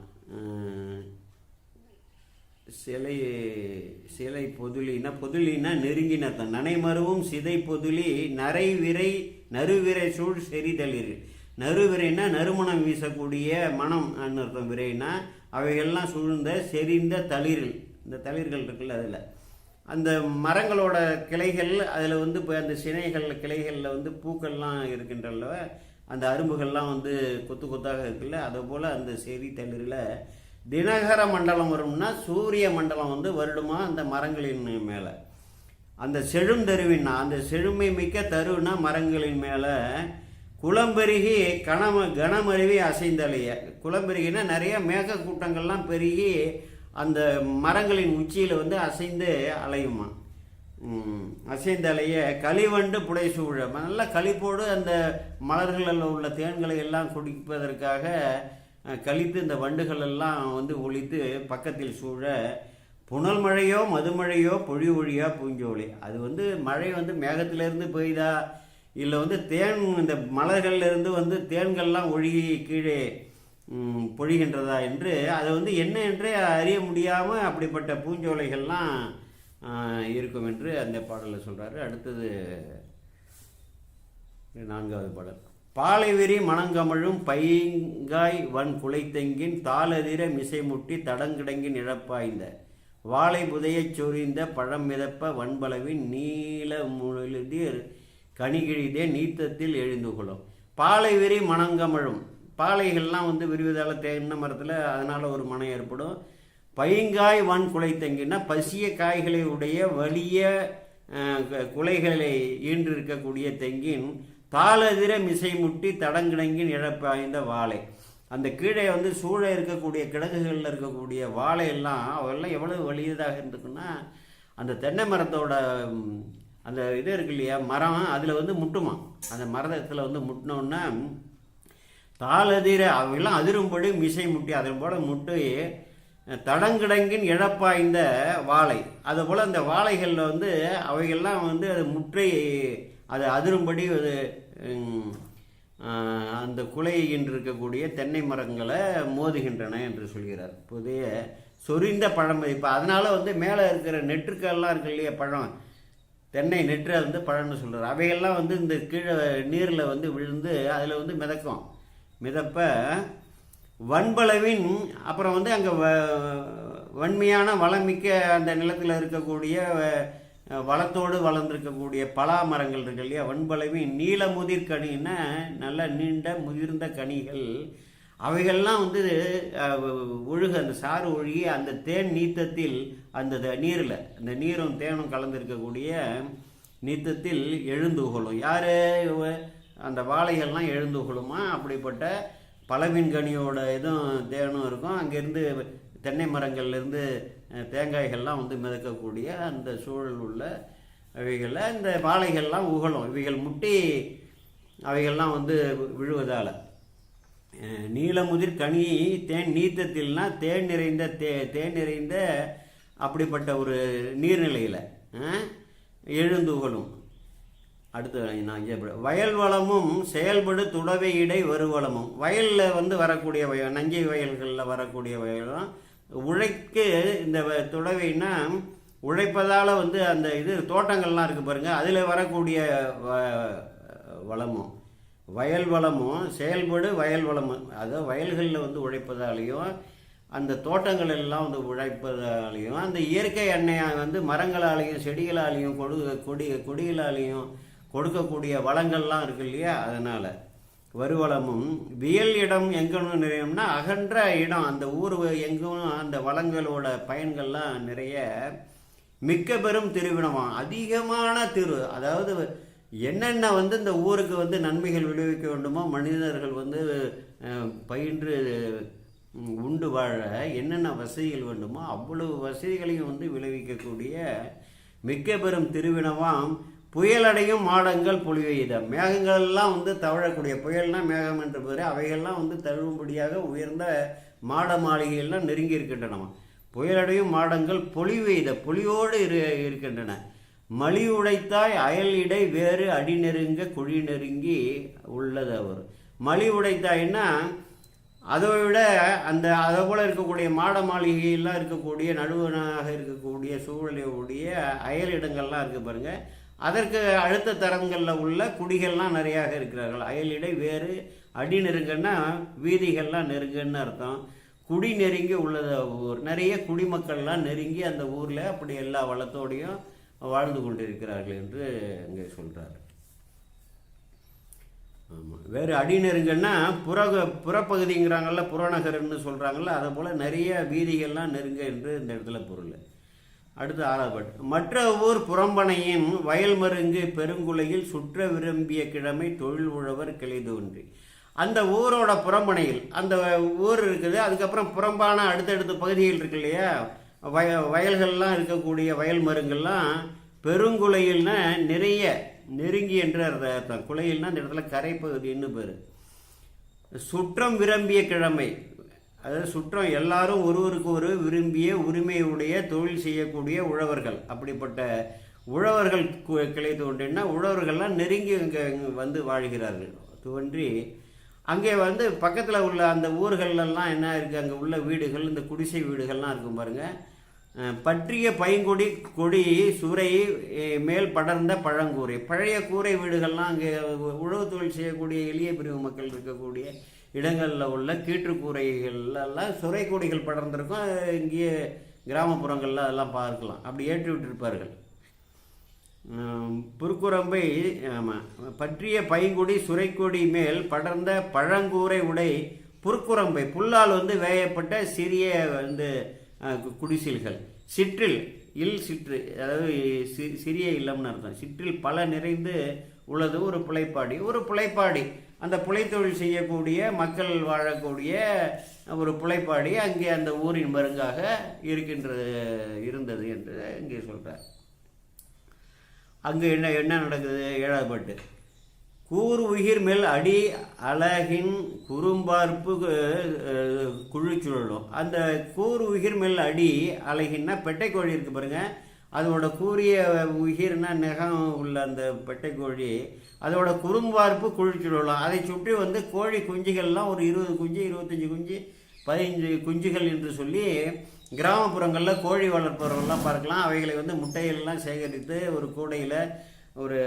Speaker 1: சிலை பொதுலின்னா நெருங்கின அர்த்தம். நனைமருவும் சிதை பொதுலி நரைவிரை நறுவிரை சூழ் செறிதளிர். நறுவிரைன்னா நறுமணம் வீசக்கூடிய மனம் அர்த்தம். விரைனா அவைகள்லாம் சூழ்ந்த செறிந்த தளிர்கள். இந்த தளிர்கள் இருக்குல்ல, அதில் அந்த மரங்களோட கிளைகள், அதில் இப்போ அந்த சினைகள் கிளைகளில் பூக்கள்லாம் இருக்கின்றன. அந்த அரும்புகள்லாம் கொத்து கொத்தாக இருக்குல்ல, அதுபோல் அந்த செறி தளிரில் தினகர மண்டலம் வரும்னா சூரிய மண்டலம் வருடுமா அந்த மரங்களின் மேலே. அந்த செழுந்தருவின்னா அந்த செழுமை மிக்க தருவுனா மரங்களின் மேலே குளம்பெருகி கனமருவி அசைந்தலைய. குளம்பெருகினா நிறைய மேக கூட்டங்கள்லாம் பெருகி அந்த மரங்களின் உச்சியில் அசைந்து அலையுமா. அசைந்தலைய களிவண்டு புடை சூழ. நல்ல களிப்போடு அந்த மலர்களில் உள்ள தேன்களை எல்லாம் குடிப்பதற்காக கழித்து இந்த வண்டுகள் எல்லாம் ஒழித்து பக்கத்தில் சூழ. புனல் மழையோ மதுமழையோ பொழி ஒழியா பூஞ்சோலி. அது மழை மேகத்திலிருந்து பெய்தா, இல்லை தேன் இந்த மலர்களிலிருந்து தேன்கள்லாம் ஒழுகி கீழே பொழிகின்றதா என்று அதை என்ன என்றே அறிய முடியாமல் அப்படிப்பட்ட பூஞ்சோலைகள்லாம் இருக்கும் என்று அந்த பாடலில் சொல்கிறாரு. அடுத்தது 4வது பாடல். பாலைவிரி மணங்கமழும் பைங்காய் வன் குலைத்தெங்கின் தாளதிர மிசைமுட்டி தடங்கிடங்கின் இழப்பாய்ந்த வாழை புதையச் சொரிந்த பழம் மிதப்ப வன்பளவின் நீல முழுதிர் கனிகிழிதே நீத்தத்தில் எழுந்துகொள்ளும். பாலைவிரி மணங்கமழும். பாலைகள்லாம் விரிவதால் தென்னை மரத்தில், அதனால் ஒரு மனம் ஏற்படும். பைங்காய் வான் குலை தெங்கின்னா பசிய காய்களை உடைய வலிய குலைகளை ஈன்று இருக்கக்கூடிய தெங்கின் தாளதிர மிசை முட்டி தடங்கிடங்கின் இழப்பாய்ந்த வாழை. அந்த கீழே வந்து சூழ இருக்கக்கூடிய கிடங்குகளில் இருக்கக்கூடிய வாழையெல்லாம் அவெல்லாம் எவ்வளவு வலியதாக இருந்துக்குன்னா, அந்த தென்னை மரத்தோட அந்த இது இருக்கு இல்லையா மரம், அதில் வந்து முட்டுமா. அந்த மரத்தில் வந்து முட்டினோன்னா தாளதிர அவையெல்லாம் அதிரும்படி மிசை முட்டி அதன் போல முட்டி தடங்கிடங்கின் இழப்பாய்ந்த வாழை. அதுபோல் அந்த வாழைகளில் வந்து அவைகள்லாம் வந்து அது முற்றை அது அதிரும்படி அது அந்த குலையின்று இருக்கக்கூடிய தென்னை மரங்களை மோதுகின்றன என்று சொல்கிறார். புதிய சொரிந்த பழம். இப்போ அதனால் வந்து மேலே இருக்கிற நெற்றுக்கெல்லாம் இருக்கு இல்லையா பழம், தென்னை நெற்றை வந்து பழம்னு சொல்கிறார். அவைகள்லாம் வந்து இந்த கீழே நீரில் வந்து விழுந்து அதில் வந்து மிதக்கும். மிதப்ப வன்பளவின் அப்புறம் வந்து அங்கே வன்மையான வளமிக்க அந்த நிலத்தில் இருக்கக்கூடிய வளத்தோடு வளர்ந்துருக்கக்கூடிய பலா மரங்கள் இருக்கு இல்லையா, வன்பளவின் நீலமுதிர் கனின்னா நல்ல நீண்ட முதிர்ந்த கனிகள். அவைகள்லாம் வந்து ஒழுக அந்த சாறு ஒழுகி அந்த தேன் நீத்தத்தில் அந்த நீரில் அந்த நீரும் தேனும் கலந்துருக்கக்கூடிய நீத்தத்தில் எழுந்துகொள்ளும். யார்? அந்த வாழைகள்லாம் எழுந்துகொள்ளுமா. அப்படிப்பட்ட பழவின் கனியோட இதுவும் தேனும் இருக்கும். அங்கேருந்து தென்னை மரங்கள்லேருந்து தேங்காய்கள்லாம் வந்து மிதக்கக்கூடிய அந்த சூழல் உள்ள அவைகளில் இந்த வாழைகள்லாம் உகழும். இவைகள் முட்டி அவைகள்லாம் வந்து விழுவதால் நீலமுதிர் கனி தேன் நீத்தத்தில்னா தேன் நிறைந்த அப்படிப்பட்ட ஒரு நீர்நிலையில் எழுந்துகொள்ளும். அடுத்து நான் வயல் வளமும் செயல்படு துடவை இடை வருவளமும். வயலில் வந்து வரக்கூடிய நஞ்சை வயல்களில் வரக்கூடிய வயலும் உழைக்கு இந்த துடவைன்னா உழைப்பதால் வந்து அந்த இது தோட்டங்கள்லாம் இருக்குது பாருங்கள், அதில் வரக்கூடிய வளமும் வயல் வளமும் செயல்படு வயல் வளமும். அதாவது வயல்களில் வந்து உழைப்பதாலேயும் அந்த தோட்டங்கள் எல்லாம் வந்து உழைப்பதாலேயும் அந்த இயற்கை எண்ணெயை வந்து மரங்களாலேயும் செடிகளாலேயும் கொடிகளாலேயும் கொடுக்கக்கூடிய வளங்கள்லாம் இருக்கு இல்லையா, அதனால் வருவளமும். வியல் இடம் எங்கன்னு நிறையம்னா அகன்ற இடம், அந்த ஊர் எங்கும் அந்த வளங்களோட பயன்கள்லாம் நிறைய. மிக்க பெரும் திருவினமாம் அதிகமான அதாவது என்னென்ன வந்து இந்த ஊருக்கு வந்து நன்மைகள் விளைவிக்க வேண்டுமோ, மனிதர்கள் வந்து பயின்று உண்டு வாழ என்னென்ன வசதிகள் வேண்டுமோ அவ்வளவு வசதிகளையும் வந்து விளைவிக்கக்கூடிய மிக்க பெரும் திருவினவாம். புயலடையும் மாடங்கள் பொழிவெய்த. மேகங்கள்லாம் வந்து தவழக்கூடிய, புயல்னா மேகம் என்ற பேர், அவைகள்லாம் வந்து தழுவும்படியாக உயர்ந்த மாட மாளிகைகள்லாம் நெருங்கி இருக்கின்றன. புயலடையும் மாடங்கள் பொழிவெய்த பொலிவோடு இருக்கின்றன. மலி உடைத்தாய் அயல் இடை வேறு அடி நெருங்க குழி நெருங்கி உள்ளது. அவர் மலி உடைத்தாய்னா அதை விட அந்த அதை போல் இருக்கக்கூடிய மாட மாளிகையெல்லாம் இருக்கக்கூடிய நடுவனாக இருக்கக்கூடிய சூழலுடைய அயல் இடங்கள்லாம் இருக்குது பாருங்கள். அதற்கு அடுத்த தரங்களில் உள்ள குடிகள்லாம் நிறையாக இருக்கிறார்கள். அயலிடை வேறு அடி நெருங்கன்னா வீதிகள்லாம் நெருங்குன்னு அர்த்தம். குடி நெருங்கி உள்ளது ஊர், நிறைய குடிமக்கள்லாம் நெருங்கி அந்த ஊரில் அப்படி எல்லா வளத்தோடையும் வாழ்ந்து கொண்டிருக்கிறார்கள் என்று இங்கே சொல்கிறார். ஆமாம், வேறு அடி நெருங்கன்னா புறப்பகுதிங்கிறாங்கள்ல, புறநகர்ன்னு சொல்கிறாங்கள்ல, அதை போல் நிறைய வீதிகள்லாம் நெருங்க என்று இந்த இடத்துல பொருள். அடுத்து 6வது பாட்டு. மற்ற ஊர் புறம்பனையின் வயல் மருங்கு பெருங்குலையில் சுற்ற விரும்பிய கிழமை தொழில் உழவர் கிளை தோன்றி. அந்த ஊரோட புறம்பனையில் அந்த ஊர் இருக்குது. அதுக்கப்புறம் புறம்பான அடுத்தடுத்த பகுதிகள் இருக்கு இல்லையா, வயல்கள்லாம் இருக்கக்கூடிய வயல் மருங்கள்லாம் பெருங்குலையில்னா நிறைய நெருங்கி என்ற அர்த்தம். குலையில்னா இந்த இடத்துல கரைப்பகுதின்னு பேர். சுற்றம் விரும்பிய கிழமை, அதாவது சுற்றம் எல்லாரும் ஒருவருக்கு ஒரு விரும்பிய உரிமையுடைய தொழில் செய்யக்கூடிய உழவர்கள். அப்படிப்பட்ட உழவர்கள் கிளை தோன்றினா உழவர்கள்லாம் நெருங்கி இங்கே வந்து வாழ்கிறார்கள். தோன்றி அங்கே வந்து பக்கத்தில் உள்ள அந்த ஊர்களெல்லாம் என்ன இருக்குது, அங்கே உள்ள வீடுகள், இந்த குடிசை வீடுகள்லாம் இருக்கும் பாருங்கள். பற்றிய பைங்கொடி கொடி சுரை மேல் படர்ந்த பழங்கூரை, பழைய கூரை வீடுகள்லாம் அங்கே உழவு தொழில் செய்யக்கூடிய எளிய பிரிவு மக்கள் இருக்கக்கூடிய இடங்களில் உள்ள கீற்றுக்கூரைகள்லாம் சுரை கொடிகள் படர்ந்திருக்கும். இங்கேயே கிராமப்புறங்களில் அதெல்லாம் பார்க்கலாம். அப்படி ஏற்றி விட்டிருப்பார்கள். புற்குரம்பை பற்றிய பைங்குடி சுரைக்கொடி மேல் படர்ந்த பழங்கூரை உடை புற்குரம்பை, புல்லால் வந்து வேயப்பட்ட சிறிய வந்து குடிசில்கள். சிற்றில் சிற்று, அதாவது சிறிய இல்லம்னு அர்த்தம். சிற்றில் பல நிறைந்து உள்ளது ஒரு புலைப்பாடி. ஒரு புலைப்பாடி அந்த புலைத்தொழில் செய்யக்கூடிய மக்கள் வாழக்கூடிய ஒரு புலைப்பாடி அங்கே அந்த ஊரின் மருங்காக இருந்தது என்று இங்கே சொல்கிறார். அங்கே என்ன என்ன நடக்குது? 7வது பாட்டு. கூறு உயிர் மேல் அடி அழகின் குறும்பார்ப்பு குழிச்சுழலும். அந்த கூறு உயிர் மேல் அடி அழகின்னா பெட்டைக்கோழி இருக்கு பாருங்க, அதோட கூறிய உயிர்னா நகம் உள்ள அந்த பெட்டைக்கோழி, அதோட குறும்பார்ப்பு குழிச்சுழலும். அதை சுற்றி வந்து கோழி குஞ்சுகள்லாம் ஒரு 20 குஞ்சு 25 குஞ்சு 15 குஞ்சுகள் என்று சொல்லி கிராமப்புறங்களில் கோழி வளர்ப்பவர்கள்லாம் பார்க்கலாம். அவைகளை வந்து முட்டையெல்லாம் சேகரித்து ஒரு கூடையில் ஒரு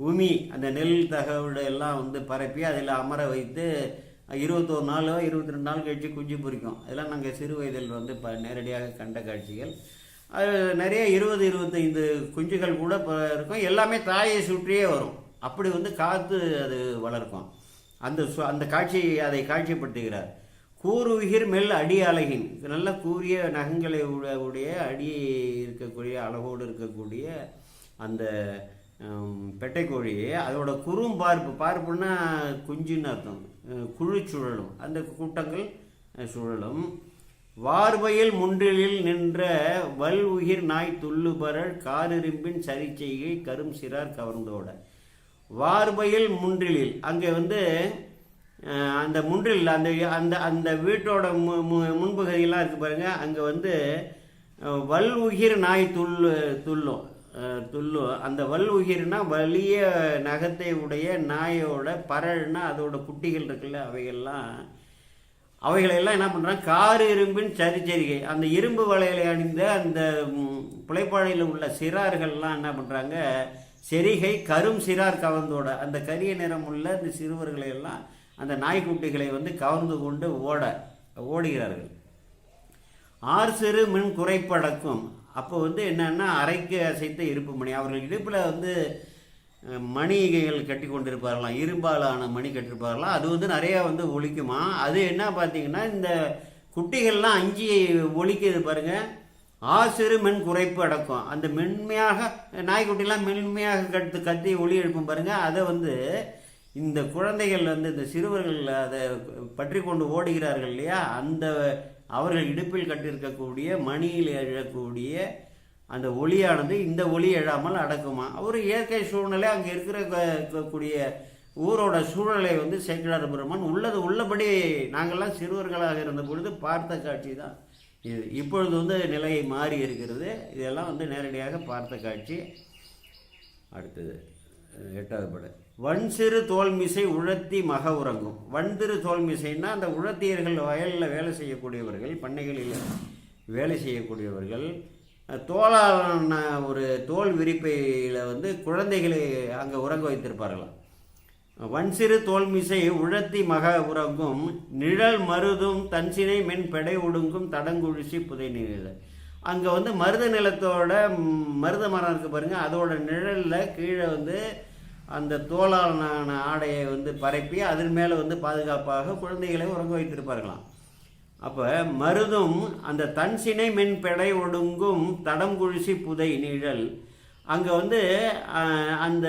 Speaker 1: உமி அந்த நெல் தகவல் எல்லாம் வந்து பரப்பி அதில் அமர வைத்து 21 நாளோ 22 நாள் கழிச்சு குஞ்சு பொரிக்கும். அதெல்லாம் நாங்கள் சிறு வயதில் வந்து நேரடியாக கண்ட காட்சிகள். அது நிறைய 20-25 குஞ்சுகள் கூட இருக்கும். எல்லாமே தாயை சுற்றியே வரும். அப்படி வந்து காத்து அது வளர்க்கும். அந்த காட்சியை அதை காட்சிப்படுத்துகிறார். கூறு உயிர் மெல் அடி அழகின், நல்ல கூறிய நகங்களை உடைய அடி இருக்கக்கூடிய அழகோடு இருக்கக்கூடிய அந்த பெட்டைக்கோழி, அதோட பார்ப்புன்னா குஞ்சுன்னு அர்த்தம். குழு சுழலும், அந்த கூட்டங்கள் சுழலும். வார்வையில் முன்றிலில் நின்ற வல் உயிர் நாய் துள்ளுபரல் காரிரும்பின் சரி செய்கை கரும் சிறார் கவர்ந்தோட. வார்வையில் முன்றிலில், அங்கே வந்து அந்த முன்றில் அந்த அந்த அந்த வீட்டோட முன்பகுதியெல்லாம் இருக்குது பாருங்க, அங்கே வந்து வல் உயிர் நாய் துள்ளும். அந்த வல் உயிர்னா வலிய நகத்தை உடைய நாயோட பரல்னா அதோட குட்டிகள் இருக்குல்ல, அவைகளெல்லாம் என்ன பண்ணுறாங்க, காரு இரும்பின் சரிச்சரிகை, அந்த இரும்பு வளையலை அணிந்த அந்த புலைப்பாடையில் உள்ள சிறார்கள்லாம் என்ன பண்ணுறாங்க, செரிகை கரும் சிறார் கவர்ந்தோட, அந்த கரிய நிறம் உள்ள இந்த சிறுவர்களை எல்லாம் அந்த நாய்க்குட்டிகளை வந்து கவர்ந்து கொண்டு ஓடுகிறார்கள். சிறு மின் குறைப்படக்கும். அப்போ வந்து என்னன்னா, அரைக்கு அசைத்த இருப்பு மணி, அவர்கள் இடுப்பில் வந்து மணிகள் கட்டி கொண்டிருப்பார்களாம், இரும்பாலான மணி கட்டிருப்பார்களாம். அது வந்து நிறையா வந்து ஒலிக்குமா. அது என்ன பார்த்தீங்கன்னா, இந்த குட்டிகள்லாம் அஞ்சி ஒலிக்குது பாருங்க. சிறு மென் குறைப்பு அடக்கும், அந்த மென்மையாக நாய்க்குட்டிலாம் மென்மையாக கத்தி ஒலி எழுப்பும் பாருங்க. அதை வந்து இந்த குழந்தைகள் வந்து இந்த சிறுவர்கள் அதை பற்றி கொண்டு ஓடுகிறார்கள் இல்லையா, அந்த அவர்கள் இடுப்பில் கட்டியிருக்கக்கூடிய மணியில் எழக்கூடிய அந்த ஒளியானது இந்த ஒளி எழாமல் அடக்குமா. ஒரு இயற்கை சூழ்நிலை அங்கே இருக்கக்கூடிய ஊரோட சூழலை வந்து சேக்கிழார் பெருமான் உள்ளபடி நாங்கள்லாம் சிறுவர்களாக இருந்த பொழுது பார்த்த காட்சி தான் இது. இப்பொழுது வந்து நிலை மாறி இருக்கிறது. இதெல்லாம் வந்து நேரடியாக பார்த்த காட்சி. அடுத்தது 8வது படம். வன்சிறு தோல்மிசை உழத்தி மக உறங்கும். வன்திரு தோல்மிசைன்னா அந்த உழத்தியர்கள், வயலில் வேலை செய்யக்கூடியவர்கள், பண்ணைகளில் வேலை செய்யக்கூடியவர்கள், தோலான ஒரு தோல் விரிப்பையில் வந்து குழந்தைகளை அங்கே உறங்க வைத்திருப்பார்களாம். வன்சிறு தோல்மிசை உழத்தி மக உறங்கும் நிழல் மருதும் தன்சினை மென் பெடை ஒடுங்கும் தடங்குழிச்சி புதை நிழல். அங்கே வந்து மருத நிலத்தோட மருத மரம் இருக்குது பாருங்கள், அதோட நிழலில் கீழே வந்து அந்த தோலான ஆடையை வந்து பரப்பி அதன் மேலே வந்து பாதுகாப்பாக குழந்தைகளை உறங்க வைத்திருப்பார்களாம். அப்போ மருதும் அந்த தன்சினை மென் பெடை ஒடுங்கும் தடம் குழிசி புதை நிழல், அங்கே வந்து அந்த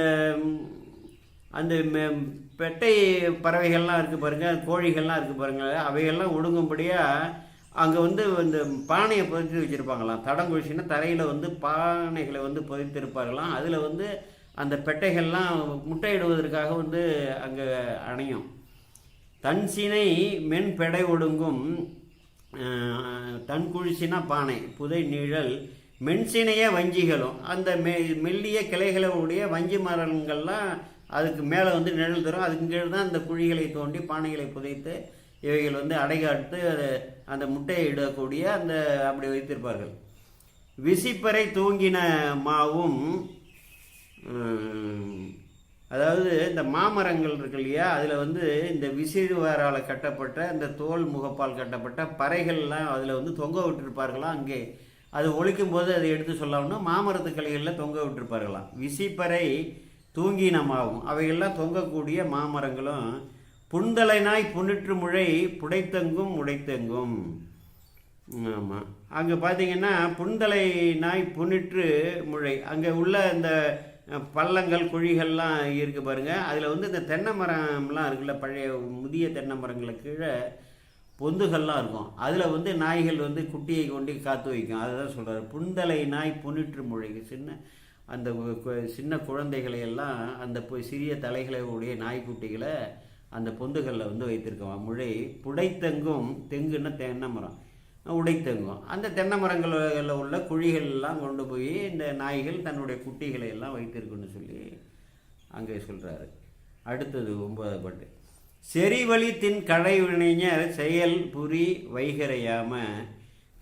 Speaker 1: அந்த பெட்டை பறவைகள்லாம் இருக்குது பாருங்கள், கோழிகள்லாம் இருக்குது பாருங்கள், அவைகள்லாம் ஒடுங்கும்படியாக அங்கே வந்து இந்த பானையை புதைத்து வச்சுருப்பாங்களாம். தடங்குழிசின்னா தரையில் வந்து பானைகளை வந்து புதைத்திருப்பார்களாம். அதில் வந்து அந்த பெட்டைகள்லாம் முட்டையிடுவதற்காக வந்து அங்கே அணையும். தன்சினை மென் பெடை ஒடுங்கும், தன் குழிசினா பானை, புதை நிழல், மென்சினைய வஞ்சிகளும், அந்த மெல்லிய கிளைகளுடைய வஞ்சி மரங்கள்லாம் அதுக்கு மேலே வந்து நிழல் தரும். அதுக்கு கீழே தான் அந்த குழிகளை தோண்டி பானைகளை புதைத்து இவைகள் வந்து அடைகாட்டு அந்த முட்டையை இடக்கூடிய அந்த அப்படி வைத்திருப்பார்கள். விசிப்பறை தூங்கின மாவும், அதாவது இந்த மாமரங்கள் இருக்கு இல்லையா, அதில் வந்து இந்த விசிறுவாரால் கட்டப்பட்ட இந்த தோல் முகப்பால் கட்டப்பட்ட பறைகள்லாம் அதில் வந்து தொங்க விட்டுருப்பார்களாம். அங்கே அது ஒழிக்கும் போது அதை எடுத்து சொல்லாம்னா மாமரத்து கிளைகளில் தொங்க விட்டுருப்பார்களாம். விசிப்பறை தூங்கினமாகும், அவைகள்லாம் தொங்கக்கூடிய மாமரங்களும் புண்தலை நாய் புண்ணிற்று முழை புடைத்தெங்கும் உடைத்தெங்கும். ஆமாம். அங்கே பார்த்தீங்கன்னா புன்தலை நாய் புனிற்று முழை, அங்கே உள்ள இந்த பள்ளங்கள் குழிகள்லாம் இருக்குது பாருங்கள். அதில் வந்து இந்த தென்னை மரம்லாம் இருக்குல்ல, பழைய முதிய தென்னை மரங்களுக்கு கீழே பொந்துகள்லாம் இருக்கும். அதில் வந்து நாய்கள் வந்து குட்டியை கொண்டு காத்து வைக்கும். அதை தான் சொல்கிறார், புன்தலை நாய் புனிற்று முழை. அந்த சின்ன குழந்தைகளை எல்லாம் அந்த சிறிய தலைகளை உடைய நாய்க்குட்டிகளை அந்த பொந்துகளில் வந்து வைத்திருக்கோம். முழை புடைத்தெங்கும், தெங்குன்னா தென்னை மரம், உடைத்தெங்கும் அந்த தென்னை மரங்களில் உள்ள குழிகளெல்லாம் கொண்டு போய் இந்த நாய்கள் தன்னுடைய குட்டிகளை எல்லாம் வைத்திருக்குன்னு சொல்லி அங்கே சொல்கிறாரு. அடுத்தது 9வது பாட்டு. செறிவழி தின் கடை வினைஞர் செயல் புரி வைகரையாம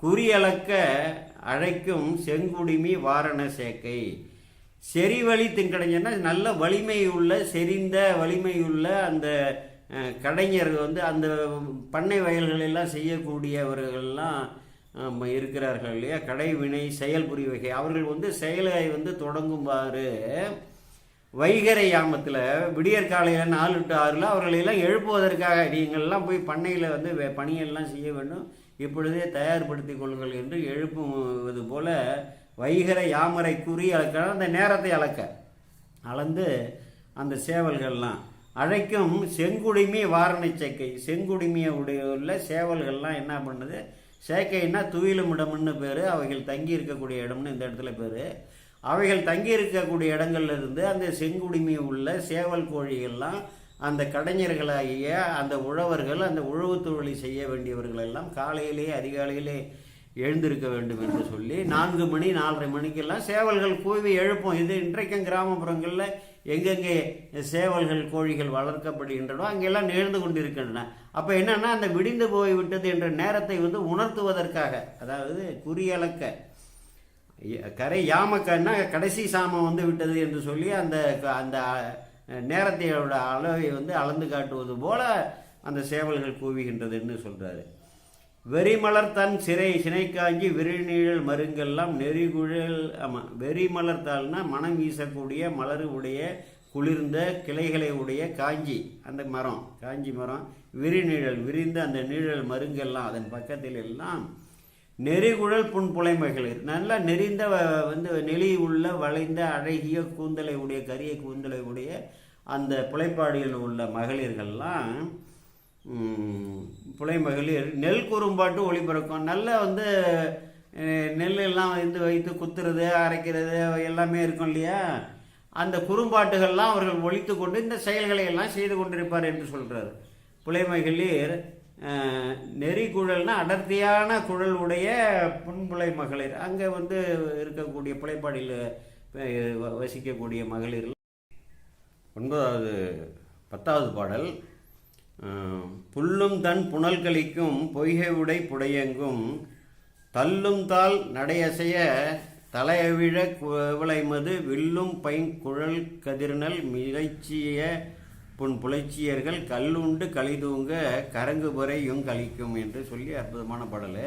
Speaker 1: குறியளக்க அழைக்கும் செங்குடிமி வாரண சேக்கை. செறிவழி தின்கடைஞர்னா நல்ல வலிமையுள்ள, செறிந்த வலிமையுள்ள அந்த கடைஞர் வந்து அந்த பண்ணை வயல்களெல்லாம் செய்யக்கூடியவர்கள்லாம் இருக்கிறார்கள் இல்லையா, கடைவினை செயல் புரி வகை. அவர்கள் வந்து செயலை வந்து தொடங்கும்பாரு வைகரை யாமத்தில் விடியற்காலையில் 4 to 6 அவர்களெல்லாம் எழுப்புவதற்காக நீங்கள்லாம் போய் பண்ணையில் வந்து பணியெல்லாம் செய்ய வேண்டும், இப்பொழுதே தயார்படுத்திக் கொள்ளுங்கள் என்று எழுப்புவது போல வைகரை யாமரை குறி அளக்க, அந்த நேரத்தை அளந்து அந்த சேவல்கள்லாம் அழைக்கும் செங்குடிமி வாரணை சேக்கை. செங்குடிமியை உள்ள சேவல்கள்லாம் என்ன பண்ணுது, சேக்கைன்னா துயிலுமிடம்னு பேர், அவைகள் தங்கி இருக்கக்கூடிய இடம்னு இந்த இடத்துல பேர். அவைகள் தங்கி இருக்கக்கூடிய இடங்கள்ல இருந்து அந்த செங்குடிமி உள்ள சேவல் கோழிகள்லாம் அந்த கடைஞர்களாகிய அந்த உழவர்கள், அந்த உழவு தொழிலை செய்ய வேண்டியவர்கள் எல்லாம் காலையிலேயே அதிகாலையிலே எழுந்திருக்க வேண்டும் என்று சொல்லி 4 மணி 4:30 மணிக்கெல்லாம் சேவல்கள் கூவி எழுப்போம். இது இன்றைக்கும் கிராமப்புறங்களில் எங்கெங்கே சேவல்கள் கோழிகள் வளர்க்கப்படுகின்றனோ அங்கெல்லாம் நிகழ்ந்து கொண்டிருக்கின்றன. அப்போ என்னன்னா, அந்த விடிந்து போய் விட்டது என்ற நேரத்தை வந்து உணர்த்துவதற்காக, அதாவது குறியளக்க கரை யாமக்கன்னா கடைசி சாமம் வந்து விட்டது என்று சொல்லி அந்த அந்த நேரத்தையோட அளவை வந்து அளந்து காட்டுவது போல அந்த சேவல்கள் கூவுகின்றதுன்னு சொல்றாரு. வெறிமலர் தன் சினைக்காஞ்சி விரிநீழல் மருங்கெல்லாம் நெறிகுழல். ஆமாம், வெறிமலர்த்தாள்னா மனம் வீசக்கூடிய மலரு உடைய குளிர்ந்த கிளைகளை உடைய காஞ்சி, அந்த மரம் காஞ்சி மரம், விரிநீழல் விரிந்த அந்த நீழல் மருங்கெல்லாம் அதன் பக்கத்தில் எல்லாம் நெறிகுழல் புன்புலை மகளிர், நல்லா நெறிந்த வந்து நெளி உள்ள வளைந்த அழகிய கூந்தலை உடைய கரிய கூந்தலை உடைய அந்த புலைப்பாடியில் உள்ள மகளிர்கள்லாம் புலை மகளிர் நெல் குறும்பாட்டு ஒளிபரக்கும். நல்லா வந்து நெல்லெல்லாம் வந்து வைத்து குத்துறது அரைக்கிறது எல்லாமே இருக்கும் இல்லையா, அந்த குறும்பாட்டுகள்லாம் அவர்கள் ஒழித்து கொண்டு இந்த செயல்களை எல்லாம் செய்து கொண்டிருப்பார் என்று சொல்கிறார். புலை மகளிர் நெறிகுழல்னா அடர்த்தியான குழல் உடைய புன்புலை மகளிர், அங்கே வந்து இருக்கக்கூடிய புலைப்பாடியில் வசிக்கக்கூடிய மகளிர். 10வது பாடல். புல்லும் தன் புனல் கழிக்கும் பொய்கை உடை புடையெங்கும் தள்ளும் தாள் நடையசைய தலையவிழ குவளைமது வில்லும் பைங்குழல் கதிர்நல் மிளைச்சிய புன் புலைச்சியர்கள் கல்லுண்டு களிதூங்க கரங்கு புறையும் கழிக்கும் என்று சொல்லி அற்புதமான பாடல்.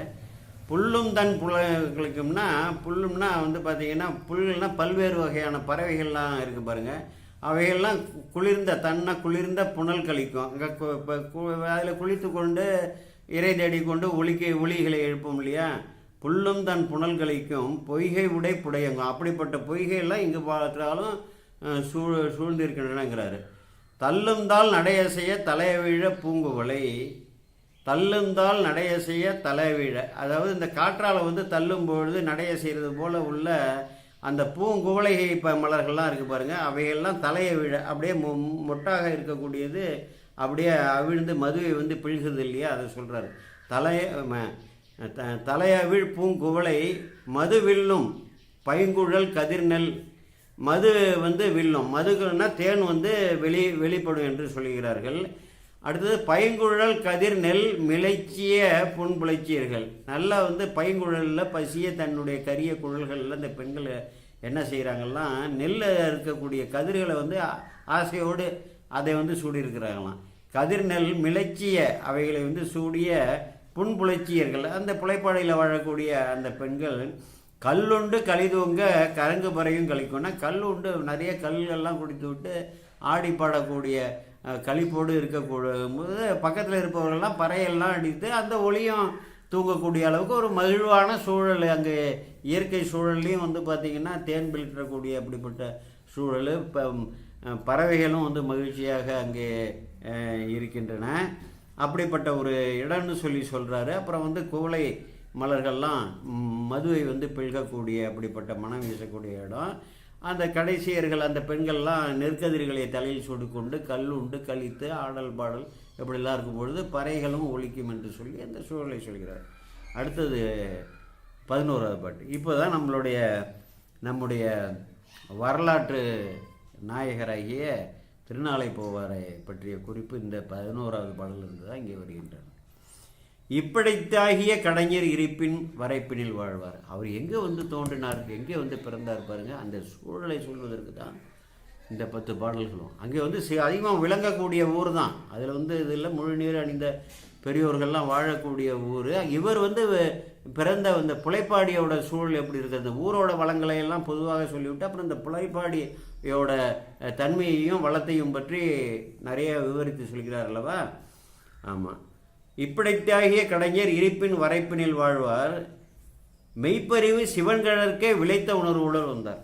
Speaker 1: புல்லும் தன் புலங்களுக்கும்னா, புல்லும்னா வந்து பார்த்தீங்கன்னா புல்னா பல்வேறு வகையான பறவைகள்லாம் இருக்குது பாருங்கள். அவைகள்லாம் குளிர்ந்த குளிர்ந்த புனல் கழிக்கும். அங்கே அதில் குளித்து கொண்டு இறை தேடி கொண்டு ஒளிகளை எழுப்போம் இல்லையா. புல்லும் தன் புனல் கழிக்கும் பொய்கை உடை புடையங்கும், அப்படிப்பட்ட பொய்கையெல்லாம் இங்கு பார்த்தாலும் சூழ்ந்திருக்கின்றனங்கிறாரு. தள்ளுந்தால் நடையசைய தலையவிழ பூங்குவலை. தள்ளுந்தால் நடையசைய தலையவிழ, அதாவது இந்த காற்றால் வந்து தள்ளும் பொழுது நடைய செய்கிறது போல உள்ள அந்த பூங்குவளைகை மலர்கள்லாம் இருக்குது பாருங்கள், அவைகள்லாம் தலையை விழ அப்படியே மொட்டாக இருக்கக்கூடியது அப்படியே அவிழ்ந்து மதுவை வந்து பிழிகிறது இல்லையா, அதை சொல்கிறார். தலையவிழ் பூங்குவளை மது வில்லும் பைங்குழல் கதிர்நெல். மது வந்து வில்லும், மதுக்குன்னா தேன் வந்து வெளிப்படும் என்று சொல்கிறார்கள். அடுத்தது பைங்குழல் கதிர் நெல் மிளைச்சிய புன்புலைச்சியர்கள். நல்லா வந்து பைங்குழலில் பசிய தன்னுடைய கரிய குழல்களில் இந்த பெண்கள் என்ன செய்கிறாங்கன்னா, நெல்லில் இருக்கக்கூடிய கதிர்களை வந்து ஆசையோடு அதை வந்து சூடியிருக்கிறாங்களாம். கதிர் நெல் மிளைச்சிய அவைகளை வந்து சூடிய புன்புலைச்சியர்கள், அந்த புலைப்பாடையில் வாழக்கூடிய அந்த பெண்கள் கல்லுண்டு களிதூங்க கரங்கு பறையும் கழிக்கும்னா, கல் உண்டு நிறைய கல்கள்லாம் குடித்து விட்டு ஆடி பாடக்கூடிய களிப்போடு இருக்கக்கூடும் போது பக்கத்தில் இருப்பவர்கள்லாம் பறையெல்லாம் அடித்து அந்த ஒளியும் தூங்கக்கூடிய அளவுக்கு ஒரு மகிழ்வான சூழல். அங்கே இயற்கை சூழல்லையும் வந்து பார்த்திங்கன்னா தேன் பிடிக்கக்கூடிய அப்படிப்பட்ட சூழல். இப்போ பறவைகளும் வந்து மகிழ்ச்சியாக அங்கே இருக்கின்றன. அப்படிப்பட்ட ஒரு இடம்னு சொல்கிறாரு. அப்புறம் வந்து குவளை மலர்கள்லாம் மதுவை வந்து பிழ்கக்கூடிய அப்படிப்பட்ட மனம் வீசக்கூடிய இடம். அந்த கடைசியர்கள் அந்த பெண்கள்லாம் நெற்கதிர்களை தலையில் சுடுக்கொண்டு கல் உண்டு கழித்து ஆடல் பாடல் இப்படிலாம் இருக்கும் பொழுது பறைகளும் ஒலிக்கும் என்று சொல்லி அந்த சூழலை சொல்கிறார். அடுத்தது 11வது பாட்டு. இப்போ தான் நம்முடைய வரலாற்று நாயகராகிய திருநாளை போவாரை பற்றிய குறிப்பு இந்த 11வது பாடலிருந்து தான் இங்கே வருகின்றன. இப்படித்தாகிய கடைஞர் இருப்பின் வரைப்பினில் வாழ்வார். அவர் எங்கே வந்து தோன்றினார், எங்கே வந்து பிறந்தார் பாருங்கள். அந்த சூழலை சொல்வதற்கு தான் இந்த 10 பாடல்களும். அங்கே வந்து அதிகமாக விளங்கக்கூடிய ஊர் தான். அதில் வந்து இதில் முழு நீர் அணிந்த பெரியோர்கள்லாம் வாழக்கூடிய ஊர். இவர் வந்து பிறந்த இந்த புலைப்பாடியோட சூழல் எப்படி இருக்குது, அந்த ஊரோட வளங்களை எல்லாம் பொதுவாக சொல்லிவிட்டு அப்புறம் இந்த புலைப்பாடியோட தன்மையையும் வளத்தையும் பற்றி நிறைய விவரித்து சொல்கிறார் அல்லவா. ஆமாம். இப்படித்தாகிய கடைஞர் இருப்பின் வரைப்பினில் வாழ்வார். மெய்ப்பறிவு சிவன்கழற்கே விளைத்த உணர்வுடன் வந்தார்.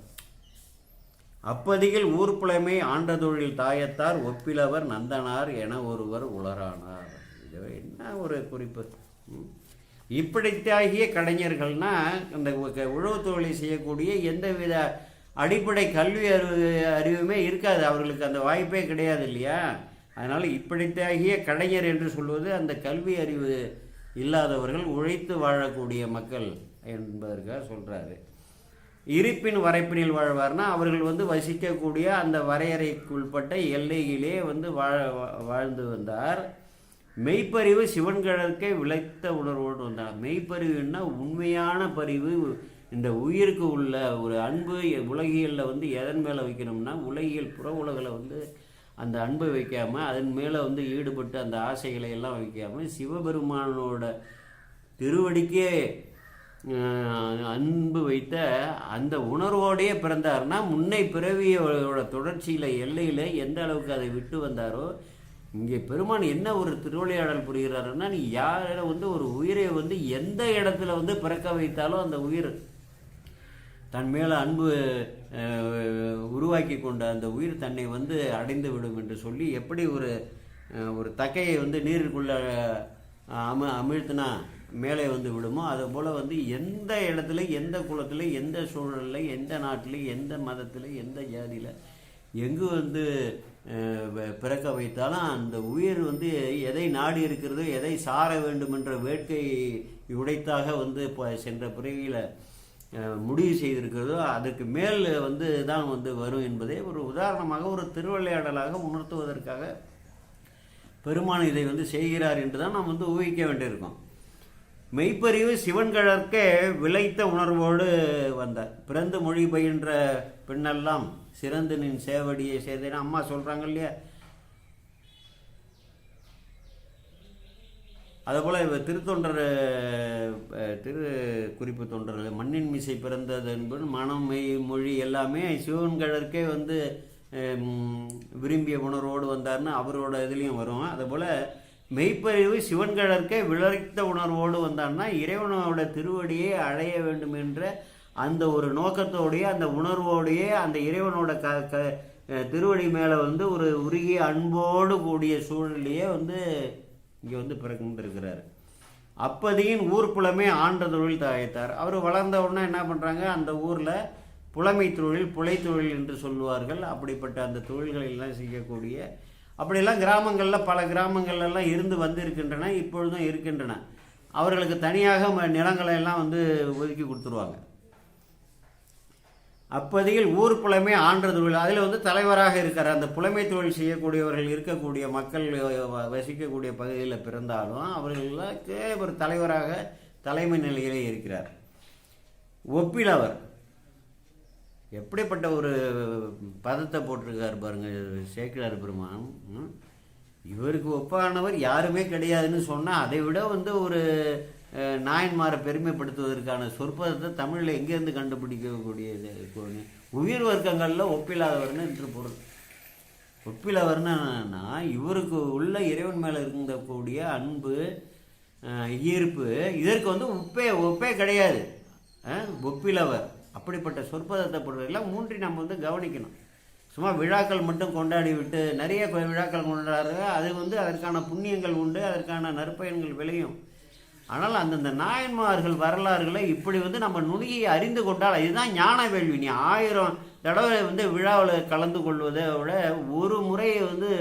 Speaker 1: அப்பதிகள் ஊர் புலமை ஆண்ட தொழில் தாயத்தார் ஒப்பிலவர் நந்தனார் என ஒருவர் உளரானார். இது என்ன ஒரு குறிப்பு. இப்படித்தாகிய கடைஞர்கள்னா அந்த உழவு தொழிலை செய்யக்கூடிய எந்தவித அடிப்படை கல்வி அறிவுமே இருக்காது அவர்களுக்கு, அந்த வாய்ப்பே கிடையாது இல்லையா. அதனால் இப்படித்தாகிய கடைஞர் என்று சொல்வது அந்த கல்வி அறிவு இல்லாதவர்கள், உழைத்து வாழக்கூடிய மக்கள் என்பதற்காக சொல்கிறாரு. இருப்பின் வரைப்பினில் வாழ்வார்னா அவர்கள் வந்து வசிக்கக்கூடிய அந்த வரையறைக்குள்பட்ட எல்லையிலே வந்து வாழ்ந்து வந்தார். மெய்ப்பறிவு சிவன்கழற்கே விளைத்த உணர்வோடு வந்தார். மெய்ப்பறிவுன்னா உண்மையான பறிவு. இந்த உயிருக்கு உள்ள ஒரு அன்பு உலகியலில் வந்து எதன் மேலே வைக்கணும்னா உலகியல் புற உலகில் வந்து அந்த அன்பை வைக்காமல் அதன் மேலே வந்து ஈடுபட்டு அந்த ஆசைகளை எல்லாம் வைக்காமல் சிவபெருமானோட திருவடிக்கே அன்பு வைத்த அந்த உணர்வோடையே பிறந்தார்னா முன்னை பிறவியோட தொடர்ச்சியில் எல்லையில் எந்த அளவுக்கு அதை விட்டு வந்தாரோ, இங்கே பெருமான் என்ன ஒரு திருவிளையாடல் புரிகிறாருன்னா, நீ யார வந்து ஒரு உயிரை வந்து எந்த இடத்துல வந்து பிறக்க வைத்தாலும் அந்த உயிர் தன் மேலே அன்பு உருவாக்கி கொண்ட அந்த உயிர் தன்னை வந்து அடைந்து விடும் என்று சொல்லி, எப்படி ஒரு தக்கையை வந்து நீருக்குள்ள அமிழ்த்தினா மேலே வந்து விடுமோ அதுபோல் வந்து எந்த இடத்துல எந்த குலத்தில் எந்த சூழலில் எந்த நாட்டில் எந்த மதத்தில் எந்த ஜாதியில் எங்கு வந்து பிறக்க வைத்தாலும் அந்த உயிர் வந்து எதை நாடி இருக்கிறதோ எதை சார வேண்டும் என்ற வேட்கை உடைத்தாக வந்து சென்ற பிறவியில் முடிவு செய்திருக்கிறதோ அதுக்கு மேல் வந்து தான் வந்து வரும் என்பதை ஒரு உதாரணமாக ஒரு திருவிளையாடலாக உணர்த்துவதற்காக பெருமான் இதை வந்து செய்கிறார் என்று தான் நாம் வந்து ஊகிக்க வேண்டியிருக்கோம். மெய்ப்பறிவு சிவன்கழற்கே விளைத்த உணர்வோடு வந்தார். பிறந்து மொழி பயின்ற பெண்ணெல்லாம் சிறந்து நின் சேவடியை சேர்ந்தேன்னா அம்மா சொல்கிறாங்க இல்லையா. அதுபோல் திருத்தொண்டர் திரு குறிப்பு தொண்டர்கள் மண்ணின் மீசை பிறந்தது என்பது மனம் மெய் மொழி எல்லாமே சிவன்கழற்கே வந்து விரும்பிய உணர்வோடு வந்தார்னு அவரோட இதுலேயும் வரும். அதுபோல் மெய்ப்பறிவு சிவன்கழற்கே விளைத்த உணர்வோடு வந்தான்னா இறைவனோட திருவடியை அடைய வேண்டும் என்ற அந்த ஒரு நோக்கத்தோடைய அந்த உணர்வோடையே அந்த இறைவனோட திருவடி மேலே வந்து ஒரு உருகிய அன்போடு கூடிய சூழலையே வந்து இங்கே வந்து பிறந்திருக்கிறார். அப்பதியின் ஊர் புலமே ஆண்ட தொழில் தாயத்தார். அவர் வளர்ந்த உடனே என்ன பண்ணுறாங்க, அந்த ஊரில் புலமை தொழில் புலை தொழில் என்று சொல்லுவார்கள். அப்படிப்பட்ட அந்த தொழில்களெல்லாம் செய்யக்கூடிய அப்படியெல்லாம் கிராமங்களில் பல கிராமங்கள்லாம் இருந்து வந்து இருக்கின்றன, இப்பொழுதும் இருக்கின்றன. அவர்களுக்கு தனியாக நிலங்களை எல்லாம் வந்து ஒதுக்கி கொடுத்துருவாங்க. அப்பதியில் ஊர் புலமை ஆண்ட தொழில் அதில் வந்து தலைவராக இருக்கார். அந்த புலமை தொழில் செய்யக்கூடியவர்கள் இருக்கக்கூடிய மக்கள் வசிக்கக்கூடிய பகுதியில் பிறந்தாலும் அவர்களுக்கு ஒரு தலைவராக தலைமை நிலையிலே இருக்கிறார். ஒப்பிலவர் எப்படிப்பட்ட ஒரு பதத்தை போட்டிருக்கார் பாருங்கள் சேக்கிழார் பெருமான். இவருக்கு ஒப்பானவர் யாருமே கிடையாதுன்னு சொன்னால் அதை விட வந்து ஒரு நாயன்மாரை பெருமைப்படுத்துவதற்கான சொற்பதத்தை தமிழில் எங்கேருந்து கண்டுபிடிக்கக்கூடியது. உயிர் வர்க்கங்களில் ஒப்பில்லாதவர்னு என்று பொருள். ஒப்பிலவர்னா இவருக்கு உள்ள இறைவன் மேலே இருக்கக்கூடிய அன்பு ஈர்ப்பு, இதற்கு வந்து ஒப்பே கிடையாது. ஒப்பிலவர் அப்படிப்பட்ட சொற்பதத்தை பொருளெல்லாம் மூன்றி நம்ம வந்து கவனிக்கணும். சும்மா விழாக்கள் மட்டும் கொண்டாடி விட்டு நிறைய விழாக்கள் கொண்டாடுறாங்க, அது வந்து அதற்கான புண்ணியங்கள் உண்டு, அதற்கான நற்பயன்கள் விளையும். ஆனால் அந்தந்த நாயன்மார்கள் வரலாறுகளை இப்படி வந்து நம்ம நுணுகி அறிந்து கொண்டால் இதுதான் ஞான வேள்வி. நீ 1000 தடவை வந்து விழாவில் கலந்து கொள்வதை விட ஒரு முறையை வந்து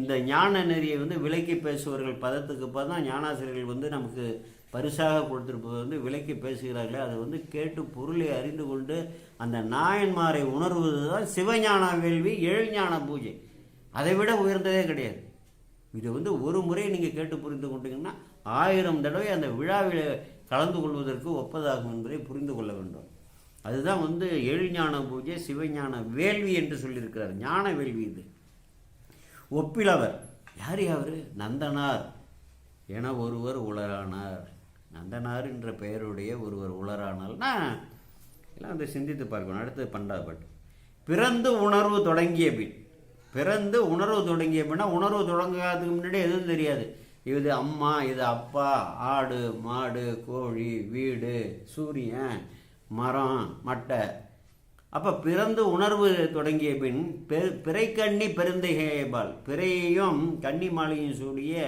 Speaker 1: இந்த ஞான நெறியை வந்து விலக்கி பேசுவர்கள் பதத்துக்கு தான் ஞானாசிரியர்கள் வந்து நமக்கு பரிசாக கொடுத்திருப்பது வந்து விலக்கி பேசுகிறார்களே, அதை வந்து கேட்டு பொருளை அறிந்து கொண்டு அந்த நாயன்மாரை உணர்வது தான் சிவஞான வேள்வி, எழுஞான பூஜை. அதை விட உயர்ந்ததே கிடையாது. இதை வந்து ஒரு முறை நீங்கள் கேட்டு புரிந்து கொண்டீங்கன்னா 1000 தடவை அந்த விழாவில் கலந்து கொள்வதற்கு ஒப்பதாகும் என்பதை புரிந்து கொள்ள வேண்டும். அதுதான் வந்து எழுஞான பூஜை, சிவஞான வேள்வி என்று சொல்லியிருக்கிறார். ஞான வேள்வி இது. ஒப்பிலவர் யார்? அவர் நந்தனார் என ஒருவர் உளரானார். நந்தனார் என்ற பெயருடைய ஒருவர் உளரானால்னா எல்லாம் வந்து சிந்தித்து பார்க்கணும். அடுத்து 12வது பாட்டு. பிறந்து உணர்வு தொடங்கிய பின். பிறந்து உணர்வு தொடங்கிய பின்னா உணர்வு தொடங்காததுக்கு முன்னாடி எதுவும் தெரியாது. இது அம்மா, இது அப்பா, ஆடு மாடு கோழி வீடு சூரியன் மரம் மட்டை. அப்போ பிறந்து உணர்வு தொடங்கிய பின் பிறைக்கண்ணி பெருந்தகைபால், பிறையையும் கன்னி மாலையும் சூடிய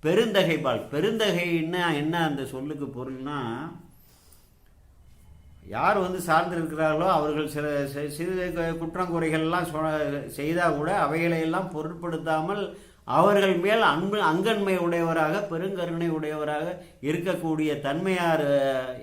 Speaker 1: பெருந்தகைபால். பெருந்தகைன்னா என்ன அந்த சொல்லுக்கு பொருள்னா, யார் வந்து சார்ந்திருக்கிறார்களோ அவர்கள் சிறு குற்றங்குறைகள்லாம் செய்தால் கூட அவைகளையெல்லாம் பொருட்படுத்தாமல் அவர்கள் மேல் அங்கன்மை உடையவராக பெருங்கருணை உடையவராக இருக்கக்கூடிய தன்மையார்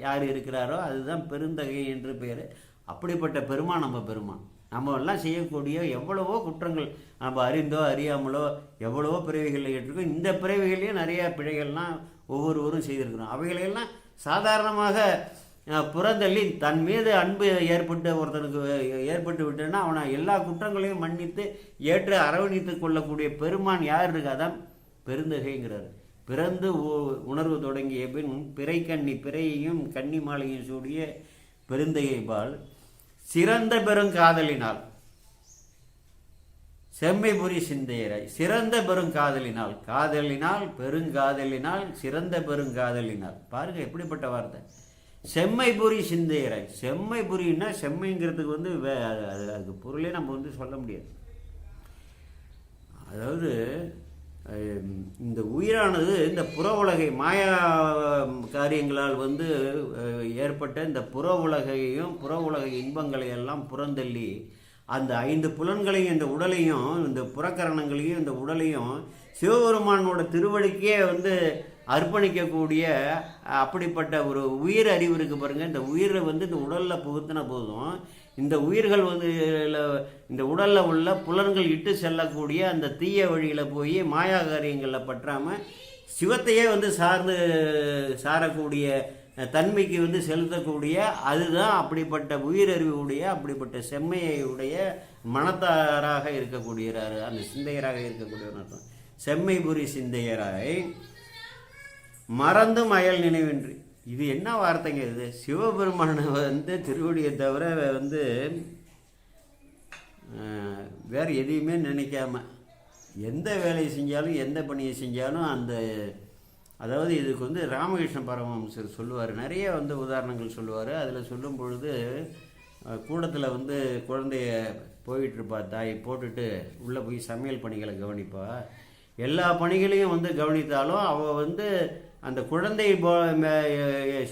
Speaker 1: யார் இருக்கிறாரோ அதுதான் பெருந்தகை என்று பெயர். அப்படிப்பட்ட பெருமான் நம்ம பெருமான். நம்ம எல்லாம் செய்யக்கூடிய எவ்வளவோ குற்றங்கள் நம்ம அறிந்தோ அறியாமலோ எவ்வளவோ பிறவிகளில் ஏற்றிருக்கோம். இந்த பிறவிகளையும் நிறையா பிழைகள்லாம் ஒவ்வொருவரும் செய்திருக்கிறோம். அவைகளையெல்லாம் சாதாரணமாக புறந்தள்ளி தன் மீது அன்பு ஒருத்தனுக்கு ஏற்பட்டு விட்டேன்னா அவனை எல்லா குற்றங்களையும் மன்னித்து ஏற்று அரவணைத்து கொள்ளக்கூடிய பெருமான் யார் இருக்கு? அதான் பெருந்தகைங்கிறார். பிறந்து உணர்வு தொடங்கிய பின் பிறையையும் கன்னி மாலையும் சூடிய பெருந்தகைபால் சிறந்த பெருங்காதலினால் செம்மைபுரி சிந்தையராய். சிறந்த பெருங்காதலினால், காதலினால் பெருங்காதலினால் சிறந்த பெருங்காதலினால். பாருங்க எப்படிப்பட்ட வார்த்தை. செம்மைபுரி சிந்தையராய். செம்மைபுரின்னா செம்மைங்கிறதுக்கு வந்து அதுக்கு பொருளே நம்ம வந்து சொல்ல முடியாது. அதாவது இந்த உயிரானது இந்த புற உலகை மாயா காரியங்களால் வந்து ஏற்பட்ட இந்த புற உலகையும் புற உலக இன்பங்களை எல்லாம் புறந்தள்ளி அந்த 5 புலன்களையும் இந்த உடலையும் இந்த புறக்கரணங்களையும் இந்த உடலையும் சிவபெருமானோட திருவடிக்கே வந்து அர்ப்பணிக்கக்கூடிய அப்படிப்பட்ட ஒரு உயிர் அறிவு இருக்கு பாருங்க. இந்த உயிரை வந்து இந்த உடலில் புகுத்தின போதும் இந்த உயிர்கள் வந்து இந்த உடலில் உள்ள புலன்கள் இட்டு செல்லக்கூடிய அந்த தீய வழியில் போய் மாயா காரியங்களில் பற்றாமல் சிவத்தையே வந்து சாரக்கூடிய தன்மைக்கு வந்து செலுத்தக்கூடிய அதுதான் அப்படிப்பட்ட உயிரறிவுடைய அப்படிப்பட்ட செம்மையுடைய மனத்தாராக இருக்கக்கூடியறாரு, அந்த சிந்தையராக இருக்கக்கூடியவர். செம்மைபுரி சிந்தையராய் மறந்தும் அயல் நினைவின்றி. இது என்ன வார்த்தைங்க இது? சிவபெருமானை வந்து திருவடியை தவிர வந்து வேறு எதையுமே நினைக்காம எந்த வேலையை செஞ்சாலும் எந்த பணியை செஞ்சாலும் அந்த அதாவது இதுக்கு வந்து ராமகிருஷ்ண பரமஹம்சர் சொல்லுவார். நிறைய வந்து உதாரணங்கள் சொல்லுவார். அதில் சொல்லும் பொழுது கூடத்தில் வந்து குழந்தைய போயிட்டுருப்பா தாய், போட்டுட்டு உள்ளே போய் சமையல் பணிகளை கவனிப்பா. எல்லா பணிகளையும் வந்து கவனித்தாலும் அவள் வந்து அந்த குழந்தை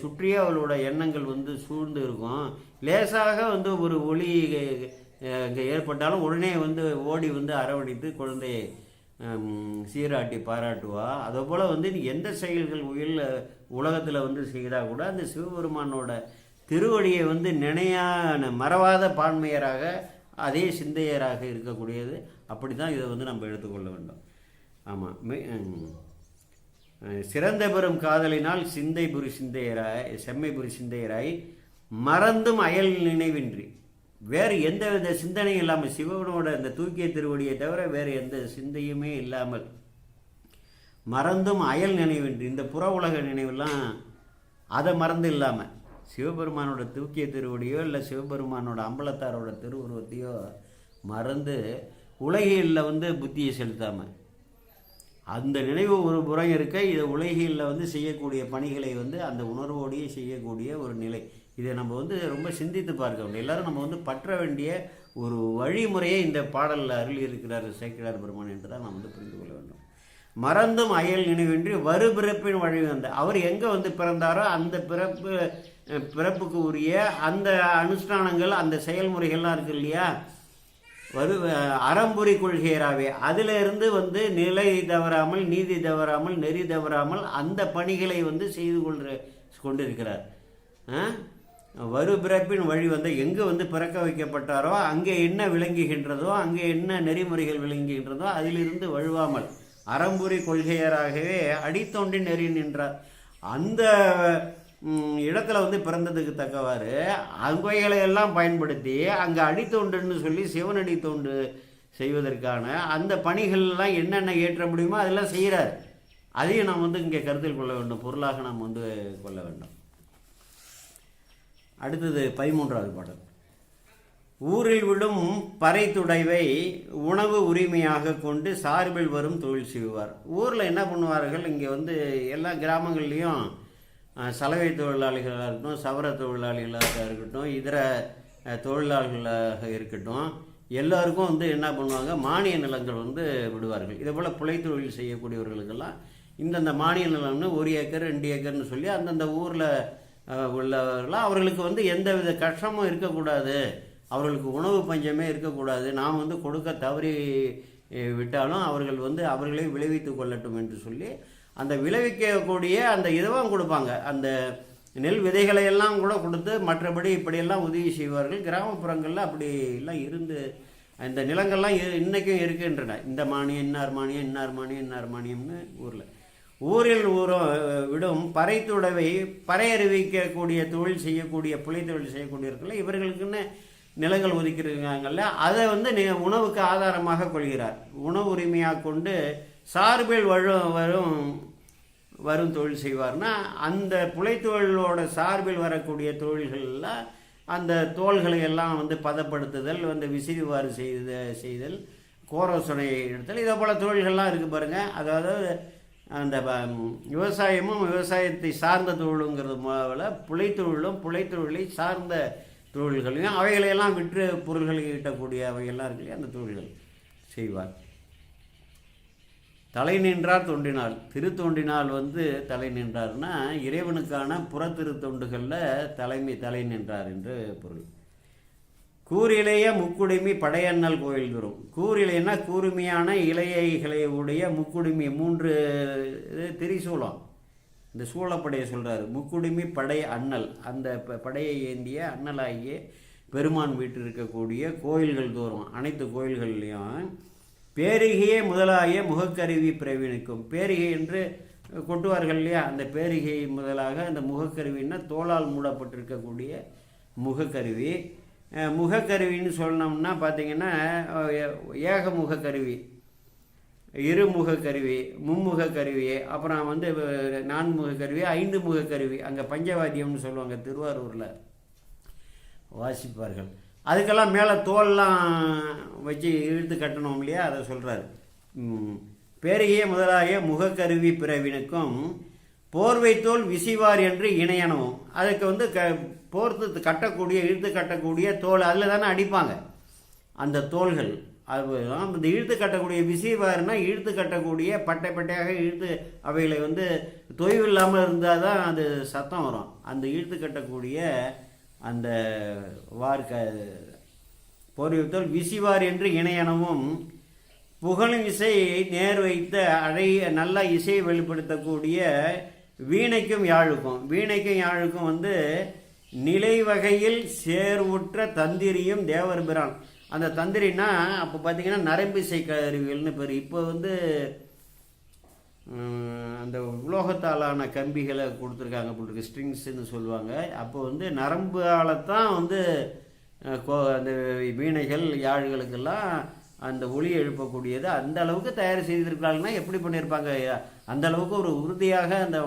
Speaker 1: சுற்றியே அவளோட எண்ணங்கள் வந்து சூழ்ந்து இருக்கும். லேசாக வந்து ஒரு ஒளி இங்கே ஏற்பட்டாலும் உடனே வந்து ஓடி வந்து அரவணைத்து குழந்தையை சீராட்டி பாராட்டுவா. அதே போல் வந்து எந்த செயல்கள் உலகத்தில் வந்து செய்தால் கூட அந்த சிவபெருமானோட திருவடியை வந்து மறவாத பான்மையராக அதே சிந்தையராக இருக்கக்கூடியது. அப்படி தான் இதை வந்து நம்ம எடுத்துக்கொள்ள வேண்டும். ஆமாம், சிறந்த பெரும் காதலினால் செம்மைபுரி சிந்தையராய் மறந்தும் அயல் நினைவின்றி வேறு எந்த வித சிந்தனையும் இல்லாமல் சிவனோட அந்த தூக்கிய திருவடியை தவிர வேறு எந்த சிந்தையுமே இல்லாமல் மறந்தும் அயல் நினைவின்றி இந்த புற உலக நினைவெல்லாம் அதை மறந்து இல்லாமல் சிவபெருமானோட தூக்கிய திருவடியோ இல்லை சிவபெருமானோட அம்பலத்தாரோட திருவுருவத்தையோ மறந்து உலகில் வந்து புத்தியை செலுத்தாமல் அந்த நினைவு ஒரு புறம் இருக்க, இதை உலகில் வந்து செய்யக்கூடிய பணிகளை வந்து அந்த உணர்வோடையே செய்யக்கூடிய ஒரு நிலை. இதை நம்ம வந்து ரொம்ப சிந்தித்து பார்க்க வேண்டும். எல்லாரும் நம்ம வந்து பற்ற வேண்டிய ஒரு வழிமுறையை இந்த பாடலில் அருள் இருக்கிறார் சேக்கிழார் பெருமான் என்று தான் நாம் வந்து புரிந்து கொள்ள வேண்டும். மறந்தும் அயல் நினைவின்றி வறுபிறப்பின் வழி வந்த அவர் எங்கே வந்து பிறந்தாரோ அந்த பிறப்புக்கு உரிய அந்த அனுஷ்டானங்கள், அந்த செயல்முறைகள்லாம் இருக்கு இல்லையா, அறம்புரி கொள்கையராகவே அதிலிருந்து வந்து நிலை தவறாமல், நீதி தவறாமல், நெறி தவறாமல் அந்த பணிகளை வந்து செய்து கொண்டிருக்கிறார். வறுபிறப்பின் வழி வந்து எங்கே வந்து பிறக்க வைக்கப்பட்டாரோ அங்கே என்ன விளங்குகின்றதோ, அங்கே என்ன நெறிமுறைகள் விளங்குகின்றதோ அதிலிருந்து வழுவாமல் அறம்புரி கொள்கையராகவே அடித்தோண்டி நெறி நின்றார். அந்த இடத்துல வந்து பிறந்ததுக்கு தக்கவாறு அங்குவைகளை எல்லாம் பயன்படுத்தி அங்கே அடித்தோண்டுன்னு சொல்லி சிவனடி தோண்டு செய்வதற்கான அந்த பணிகள்லாம் என்னென்ன ஏற்ற முடியுமோ அதெல்லாம் செய்கிறார். அதையும் நாம் வந்து இங்கே கருத்தில் கொள்ள வேண்டும், பொருளாக நாம் வந்து கொள்ள வேண்டும். அடுத்தது 13வது பாடல். ஊரில் விடும் பறைத்துடைவை உணவு உரிமையாக கொண்டு சார்பில் வரும் தொழில் செய்வார். ஊரில் என்ன பண்ணுவார்கள், இங்கே வந்து எல்லா கிராமங்கள்லேயும் சலவை தொழிலாளிகளாக இருக்கட்டும், சவர தொழிலாளிகளாக இருக்கட்டும், இதர தொழிலாளர்களாக இருக்கட்டும், எல்லாருக்கும் வந்து என்ன பண்ணுவாங்க, மானிய நிலங்கள் வந்து விடுவார்கள். இதே போல் புலை தொழில் செய்யக்கூடியவர்களுக்கெல்லாம் இந்தந்த மானிய நிலம்னு 1 ஏக்கர் 2 ஏக்கர்னு சொல்லி அந்தந்த ஊரில் உள்ளவர்களாம் அவர்களுக்கு வந்து எந்த வித கஷ்டமும் இருக்கக்கூடாது, அவர்களுக்கு உணவு பஞ்சமே இருக்கக்கூடாது, நாம் வந்து கொடுக்க தவறி விட்டாலும் அவர்கள் வந்து அவர்களே விளைவித்து கொள்ளட்டும் என்று சொல்லி அந்த விளைவிக்கக்கூடிய அந்த இதுவும் கொடுப்பாங்க. அந்த நெல் விதைகளை எல்லாம் கூட கொடுத்து மற்றபடி இப்படியெல்லாம் உதவி செய்வார்கள். கிராமப்புறங்களில் அப்படி எல்லாம் இருந்து அந்த நிலங்கள்லாம் இன்றைக்கும் இருக்கின்றன. இந்த மானியம் இன்னார் மானியம், இன்னார் மானியம், இன்னார் மானியம்னு ஊரில் விடும் பறைத்துடவை பறையறிவிக்கக்கூடிய தொழில் செய்யக்கூடிய புலை தொழில் செய்யக்கூடியவர்கள் இவர்களுக்குன்னு நிலங்கள் ஒதுக்கியிருக்காங்கல்ல, அதை வந்து உணவுக்கு ஆதாரமாக கொள்கிறார். உணவு உரிமையாக கொண்டு சார்பில் வரும் தொழில் செய்வார்னா அந்த புலை தொழிலோட சார்பில் வரக்கூடிய தொழில்களில் அந்த தோள்களை எல்லாம் வந்து பதப்படுத்துதல், வந்து விசிறிவாறு செய்தல், கோரோசனை எடுத்தல், இதே போல் தொழில்கள்லாம் இருக்குது பாருங்கள். அதாவது அந்த விவசாயமும் விவசாயத்தை சார்ந்த தொழிலுங்கிறது போல புலை தொழிலை சார்ந்த தொழில்களையும் அவைகளையெல்லாம் விற்று பொருள்களை ஈட்டக்கூடிய அவைகள்லாம் இருக்கு இல்லையா, அந்த தொழில்கள் செய்வார். தலை நின்றார் தொண்டினால், திருத்தொண்டினால் வந்து தலை நின்றார்னா இறைவனுக்கான புற திருத்தொண்டுகளில் தலை நின்றார் என்று பொருள். கூரிலேய முக்குடுமி படையண்ணல் கோயில் தரும். கூரிலைன்னா கூர்மையான இலைகளை உடைய முக்குடுமி 3 திரிசூலம், இந்த சூழப்படையை சொல்கிறார். முக்குடுமி படை அண்ணல், அந்த படையை ஏந்திய அண்ணலாகிய பெருமான் வீட்டில் இருக்கக்கூடிய கோயில்கள் தோறும் அனைத்து கோயில்கள்லையும் பேரிகையே முதலாகிய முகக்கருவி பிறவினுக்கும். பேரிகை என்று கொட்டுவார்கள் இல்லையா, அந்த பேரிகை முதலாக அந்த முகக்கருவின்னா தோளால் மூடப்பட்டிருக்கக்கூடிய முகக்கருவி. முகக்கருவின்னு சொன்னோம்னா பார்த்திங்கன்னா ஏக முகக்கருவி, இருமுக கருவி, மும்முக கருவி, அப்புறம் வந்து 4 கருவி, 5 கருவி. அங்கே பஞ்சவாத்தியம்னு சொல்லுவாங்க, திருவாரூரில் வாசிப்பார்கள். அதுக்கெல்லாம் மேலே தோல்லாம் வச்சு இழுத்து கட்டணும் இல்லையா, அதை சொல்கிறார். பேரிகையே முதலாகிய முகக்கருவி பிறவினுக்கும் போர்வை தோல் விசிவார் என்று இணையனவும். அதுக்கு வந்து போர்த்து கட்டக்கூடிய இழுத்து கட்டக்கூடிய தோல் அதில் தானே அடிப்பாங்க அந்த தோள்கள். அது இந்த இழுத்து கட்டக்கூடிய விசிவார்னா இழுத்து கட்டக்கூடிய பட்டையாக இழுத்து அவைகளை வந்து தொய்வு இல்லாமல் இருந்தால் தான் அது சத்தம் வரும். அந்த இழுத்து கட்டக்கூடிய அந்த போர்வைத்தோல் விசிவார் என்று இணையனவும் புகழும் இசை நேர் வைத்த நல்ல இசையை வெளிப்படுத்தக்கூடிய வீணைக்கும் யாழுக்கும். வீணைக்கும் யாழுக்கும் வந்து நிலை வகையில் சேர்வுற்ற தந்திரியும் தேவர் பிரான். அந்த தந்திரின்னா அப்போ பார்த்தீங்கன்னா நரம்பிசை கருவிகள்னு பேர். இப்போ வந்து அந்த உலோகத்தாலான கம்பிகளை கொடுத்துருக்காங்க போட்டிருக்கு, ஸ்ட்ரிங்ஸ்ன்னு சொல்லுவாங்க. அப்போ வந்து நரம்பால் தான் வந்து அந்த வீணைகள் யாழ்களுக்கெல்லாம் அந்த ஒளி எழுப்பக்கூடியது அந்த அளவுக்கு தயார் செய்திருக்காங்கன்னா எப்படி பண்ணியிருப்பாங்க. அந்த அளவுக்கு ஒரு உறுதியாக அந்த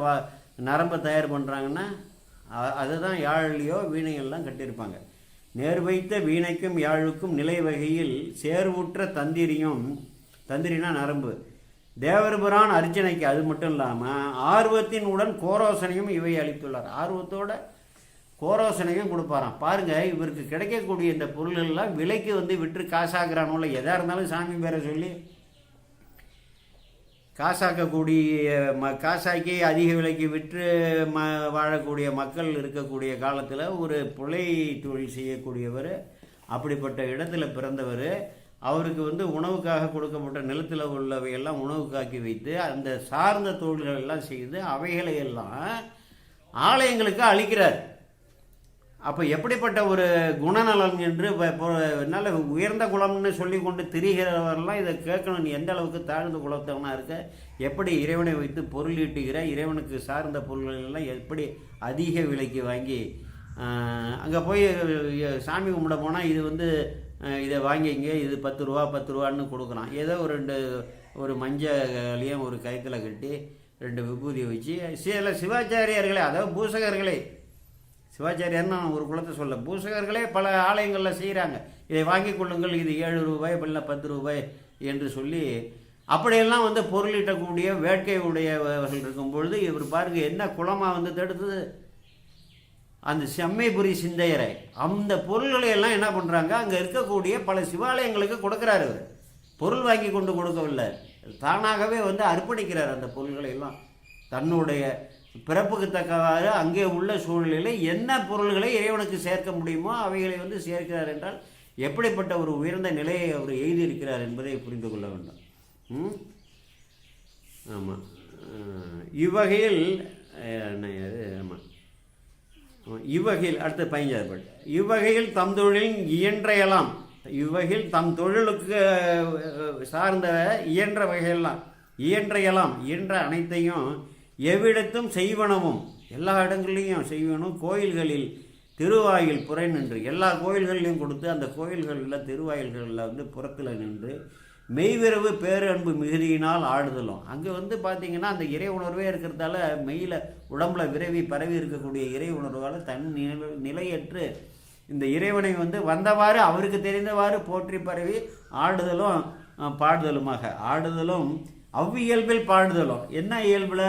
Speaker 1: நரம்பை தயார் பண்ணுறாங்கன்னா அதுதான் யாழ்லையோ வீணைகள்லாம் கட்டியிருப்பாங்க. நேர் வைத்த வீணைக்கும் யாழுக்கும் நிலை வகையில் சேர்வுற்ற தந்திரியும், தந்திரினா நரம்பு, தேவர்பிரான் அர்ச்சனைக்கு அது மட்டும் இல்லாமல் ஆர்வத்தின் உடன் கோரோசனையும் இவை அளித்துள்ளார். ஆர்வத்தோட கோரோசனையும் கொடுப்பாராம். பாருங்கள், இவருக்கு கிடைக்கக்கூடிய இந்த பொருள்கள்லாம் விலைக்கு வந்து விற்று காசாக்குறானுல. எதாக இருந்தாலும் சாமி பேரை சொல்லி காசாக்கக்கூடிய காசாக்கி அதிக விலைக்கு விற்று வாழக்கூடிய மக்கள் இருக்கக்கூடிய காலத்தில் ஒரு புலை தொழில் செய்யக்கூடியவர், அப்படிப்பட்ட இடத்துல பிறந்தவர், அவருக்கு வந்து உணவுக்காக கொடுக்கப்பட்ட நிலத்தில் உள்ளவையெல்லாம் உணவுக்காக்கி வைத்து அந்த சார்ந்த தொழில்கள் எல்லாம் செய்து அவைகளையெல்லாம் ஆலயங்களுக்கு அளிக்கிறார். அப்போ எப்படிப்பட்ட ஒரு குணநலன் என்று நல்ல உயர்ந்த குலம்னு சொல்லி கொண்டு திரிகிறவரெல்லாம் இதை கேட்கணும். நீ எந்த அளவுக்கு தாழ்ந்த குலத்தவனாக இருக்க, எப்படி இறைவனை வைத்து பொருள் ஈட்டுகிற, இறைவனுக்கு சார்ந்த பொருள்கள் எல்லாம் எப்படி அதிக விலைக்கு வாங்கி அங்கே போய் சாமி கும்பிட போனால் இது வந்து இதை வாங்கிங்க, இது 10 ரூபா 10 ரூபான்னு கொடுக்குறான். ஏதோ ஒரு மஞ்சளையும் ஒரு கயத்தில் கட்டி 2 விபூதியை வச்சு சில சிவாச்சாரியர்களே, அதாவது பூசகர்களே, சிவாச்சாரியார்னு நான் ஒரு குலத்தை சொல்ல, பூசகர்களே பல ஆலயங்களில் செய்கிறாங்க. இதை வாங்கி கொள்ளுங்கள், இது 7 ரூபாய் இல்லை 10 ரூபாய் என்று சொல்லி அப்படியெல்லாம் வந்து பொருளீட்டக்கூடிய வேட்கை உடையவர்கள் இருக்கும் பொழுது இவர் பாருங்க என்ன குலமாக வந்து தடுத்தது, அந்த செம்மைபுரி சிந்தையரை. அந்த பொருள்களை எல்லாம் என்ன பண்ணுறாங்க, அங்கே இருக்கக்கூடிய பல சிவாலயங்களுக்கு கொடுக்குறாரு. இவர் பொருள் வாங்கி கொண்டு கொடுக்கவில்லை, தானாகவே வந்து அர்ப்பணிக்கிறார் அந்த பொருள்களை எல்லாம். தன்னுடைய பிறப்புக்கு தக்கவாறு அங்கே உள்ள சூழ்நிலையில் என்ன பொருள்களை இறைவனுக்கு சேர்க்க முடியுமோ அவைகளை வந்து சேர்க்கிறார் என்றால் எப்படிப்பட்ட ஒரு உயர்ந்த நிலையை அவர் எழுதியிருக்கிறார் என்பதை புரிந்து கொள்ள வேண்டும். ஆமாம், இவ்வகையில் ஆமாம், இவ்வகையில் அடுத்த 15வது பாட்டு. இவ்வகையில் தம் தொழில் இயன்றையெல்லாம், இவ்வகையில் தம் தொழிலுக்கு சார்ந்த இயன்ற வகையெல்லாம், இயன்றையெல்லாம் இயன்ற அனைத்தையும் எவ்விடத்தும் செய்வனவும், எல்லா இடங்கள்லையும் செய்வனும். கோயில்களில் திருவாயில் புறை நின்று, எல்லா கோயில்கள்லையும் கொடுத்து அந்த கோயில்களில் திருவாயில்களில் வந்து புறத்தில் நின்று மெய்விரவு பேரன்பு மிகுதியினால் ஆடுதலும். அங்கே வந்து பார்த்திங்கன்னா அந்த இறை உணர்வே இருக்கிறதால மெய்யில் உடம்புல விரவி பரவி இருக்கக்கூடிய இறை உணர்வால் தன் நிலையற்று இந்த இறைவனை வந்து வந்தவாறு அவருக்கு தெரிந்தவாறு போற்றி பரவி ஆடுதலும் பாடுதலுமாக. ஆடுதலும் அவ்வியல்பில் பாடுதலும். என்ன இயல்பில்?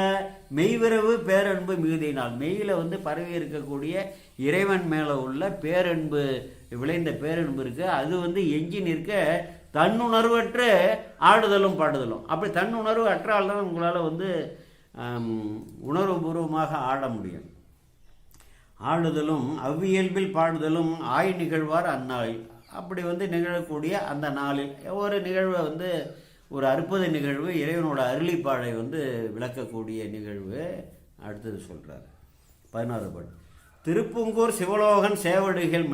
Speaker 1: மெய்விரவு பேரன்பு மிகுதியினால், மெய்யில் வந்து பரவி இருக்கக்கூடிய இறைவன் மேலே உள்ள பேரன்பு, விளைந்த பேரன்பு இருக்குது, அது வந்து எஞ்சி நிற்க தன்னுணர்வற்று ஆடுதலும் பாடுதலும். அப்படி தன்னுணர்வு அற்றால் தான் உங்களால் வந்து உணர்வுபூர்வமாக ஆட முடியும். ஆடுதலும் அவ்வியல்பில் பாடுதலும் ஆய் நிகழ்வார் அந்நாளில். அப்படி வந்து நிகழக்கூடிய அந்த நாளில் ஒரு நிகழ்வை வந்து ஒரு அற்புத நிகழ்வு, இறைவனோட அருளிப்பாடை வந்து விளக்கக்கூடிய நிகழ்வு அடுத்தது சொல்கிறார். 16வது பாட்டு. திருப்புங்கூர் சிவலோகன் சேவடிகள்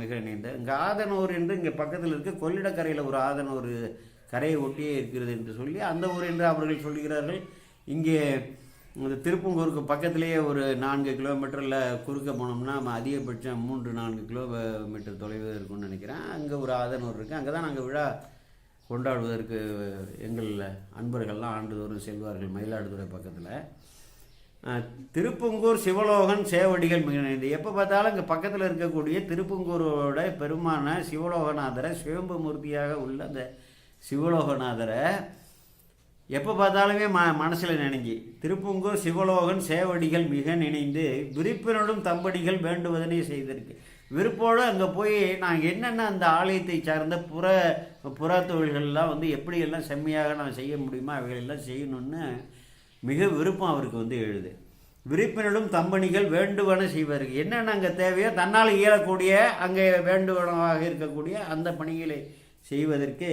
Speaker 1: மிக நீண்ட. இங்கே ஆதனூர் என்று இங்கே பக்கத்தில் இருக்க கொள்ளிடக்கரையில் ஒரு ஆதனூர் கரையை ஒட்டியே இருக்கிறது என்று சொல்லி அந்த ஊர் என்று அவர்கள் சொல்கிறார்கள். இங்கே இந்த திருப்பங்கூருக்கு பக்கத்திலேயே ஒரு 4 கிலோமீட்டரில் குறுக்க போனோம்னா அதிகபட்சம் 3-4 கிலோமீட்டர் தொலைவு இருக்கும்னு நினைக்கிறேன். அங்கே ஒரு ஆதனூர் இருக்குது. அங்கே தான் நாங்கள் விழா கொண்டாடுவதற்கு எங்கள் அன்பர்கள்லாம் ஆண்டுதோறும் செல்வார்கள். மயிலாடுதுறை பக்கத்தில் திருப்புங்கூர் சிவலோகன் சேவடிகள் மிக நீண்ட. எப்போ பார்த்தாலும் இங்கே பக்கத்தில் இருக்கக்கூடிய திருப்புங்கூரோட பெருமான சிவலோகநாதரை, சுயம்பு மூர்த்தியாக உள்ள அந்த சிவலோகநாதரை எப்போ பார்த்தாலுமே மனசில் நினைஞ்சி திருப்புங்கூர் சிவலோகன் சேவடிகள் மிக நினைந்து விருப்பினோடும் தம்படிகள் வேண்டுவதனை செய்திருக்கு. விருப்போடு அங்கே போய் நான் என்னென்ன அந்த ஆலயத்தை சார்ந்த புற தொழில்கள்லாம் வந்து எப்படியெல்லாம் செம்மையாக நான் செய்ய முடியுமோ அவைகளெல்லாம் செய்யணும்னு மிக விருப்பம் அவருக்கு வந்து எழுது. விருப்பினடும் தம்பணிகள் வேண்டுவன செய்வதற்கு என்னென்ன அங்கே தேவையோ தன்னால் இயலக்கூடிய அங்கே வேண்டுவனமாக இருக்கக்கூடிய அந்த பணிகளை செய்வதற்கு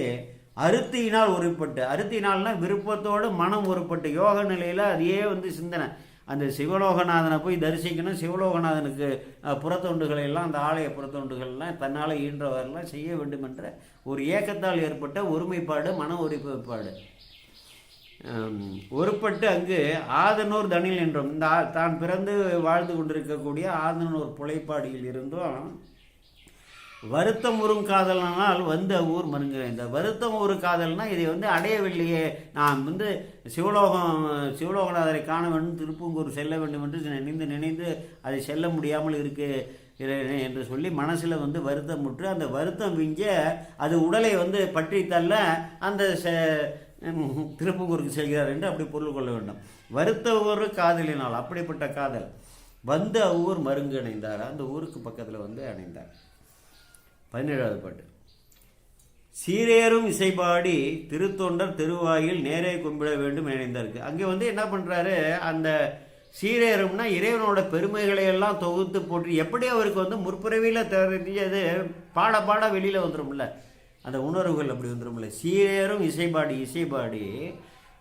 Speaker 1: அருத்தியினால் உருப்பட்டு, அருத்தினால்னால் விருப்பத்தோடு மனம் உருப்பட்டு யோக நிலையில் அதையே வந்து சிந்தனை. அந்த சிவலோகநாதனை போய் தரிசிக்கணும், சிவலோகநாதனுக்கு புறத்தொண்டுகளை எல்லாம் அந்த ஆலய புறத்தொண்டுகள்லாம் தன்னால் ஈன்றவரெல்லாம் செய்ய வேண்டும் என்ற ஒரு ஏக்கத்தால் ஏற்பட்ட ஒருமைப்பாடு, மன ஒருமைப்பாடு ஒருப்பட்டு அங்கு ஆதனூர் தனில் என்றும் இந்த தான் பிறந்து வாழ்ந்து கொண்டிருக்கக்கூடிய ஆதனூர் புலைப்பாடியில் இருந்தும் வருத்தம் உறும் காதல்னால் வந்து ஊர் மருங்க. இந்த வருத்தம் ஒரு காதல்னால் இதை வந்து அடையவில்லையே, நான் வந்து சிவலோகநாதரை காண வேண்டும், திருப்பங்கூர் செல்ல வேண்டும் என்று நினைந்து அதை செல்ல முடியாமல் இருக்கு என்று சொல்லி மனசில் வந்து வருத்தம் முற்று அந்த வருத்தம் விஞ்ச அது உடலை வந்து பற்றி தள்ள அந்த திருப்பூருக்கு செல்கிறார் என்று அப்படி பொருள் கொள்ள வேண்டும். வருத்த ஊர் காதலினால், அப்படிப்பட்ட காதல். வந்து அவ்வூர் மருங்கு அணைந்தார், அந்த ஊருக்கு பக்கத்தில் வந்து அணைந்தார். 17வது பாட்டு. சீரேறும் இசைபாடி திருத்தொண்டர் திருவாயில் நேரே கும்பிட வேண்டும் இணைந்தாருக்கு. அங்கே வந்து என்ன பண்ணுறாரு, அந்த சீரேறும்னா இறைவனோட பெருமைகளை எல்லாம் தொகுத்து போட்டு, எப்படி அவருக்கு வந்து முற்பிறவியில் தெரிஞ்சது பாட பாட வெளியில் வந்துடும்ல, அந்த உணர்வுகள் அப்படி வந்துடும்ல. சீரேறும் இசைபாடி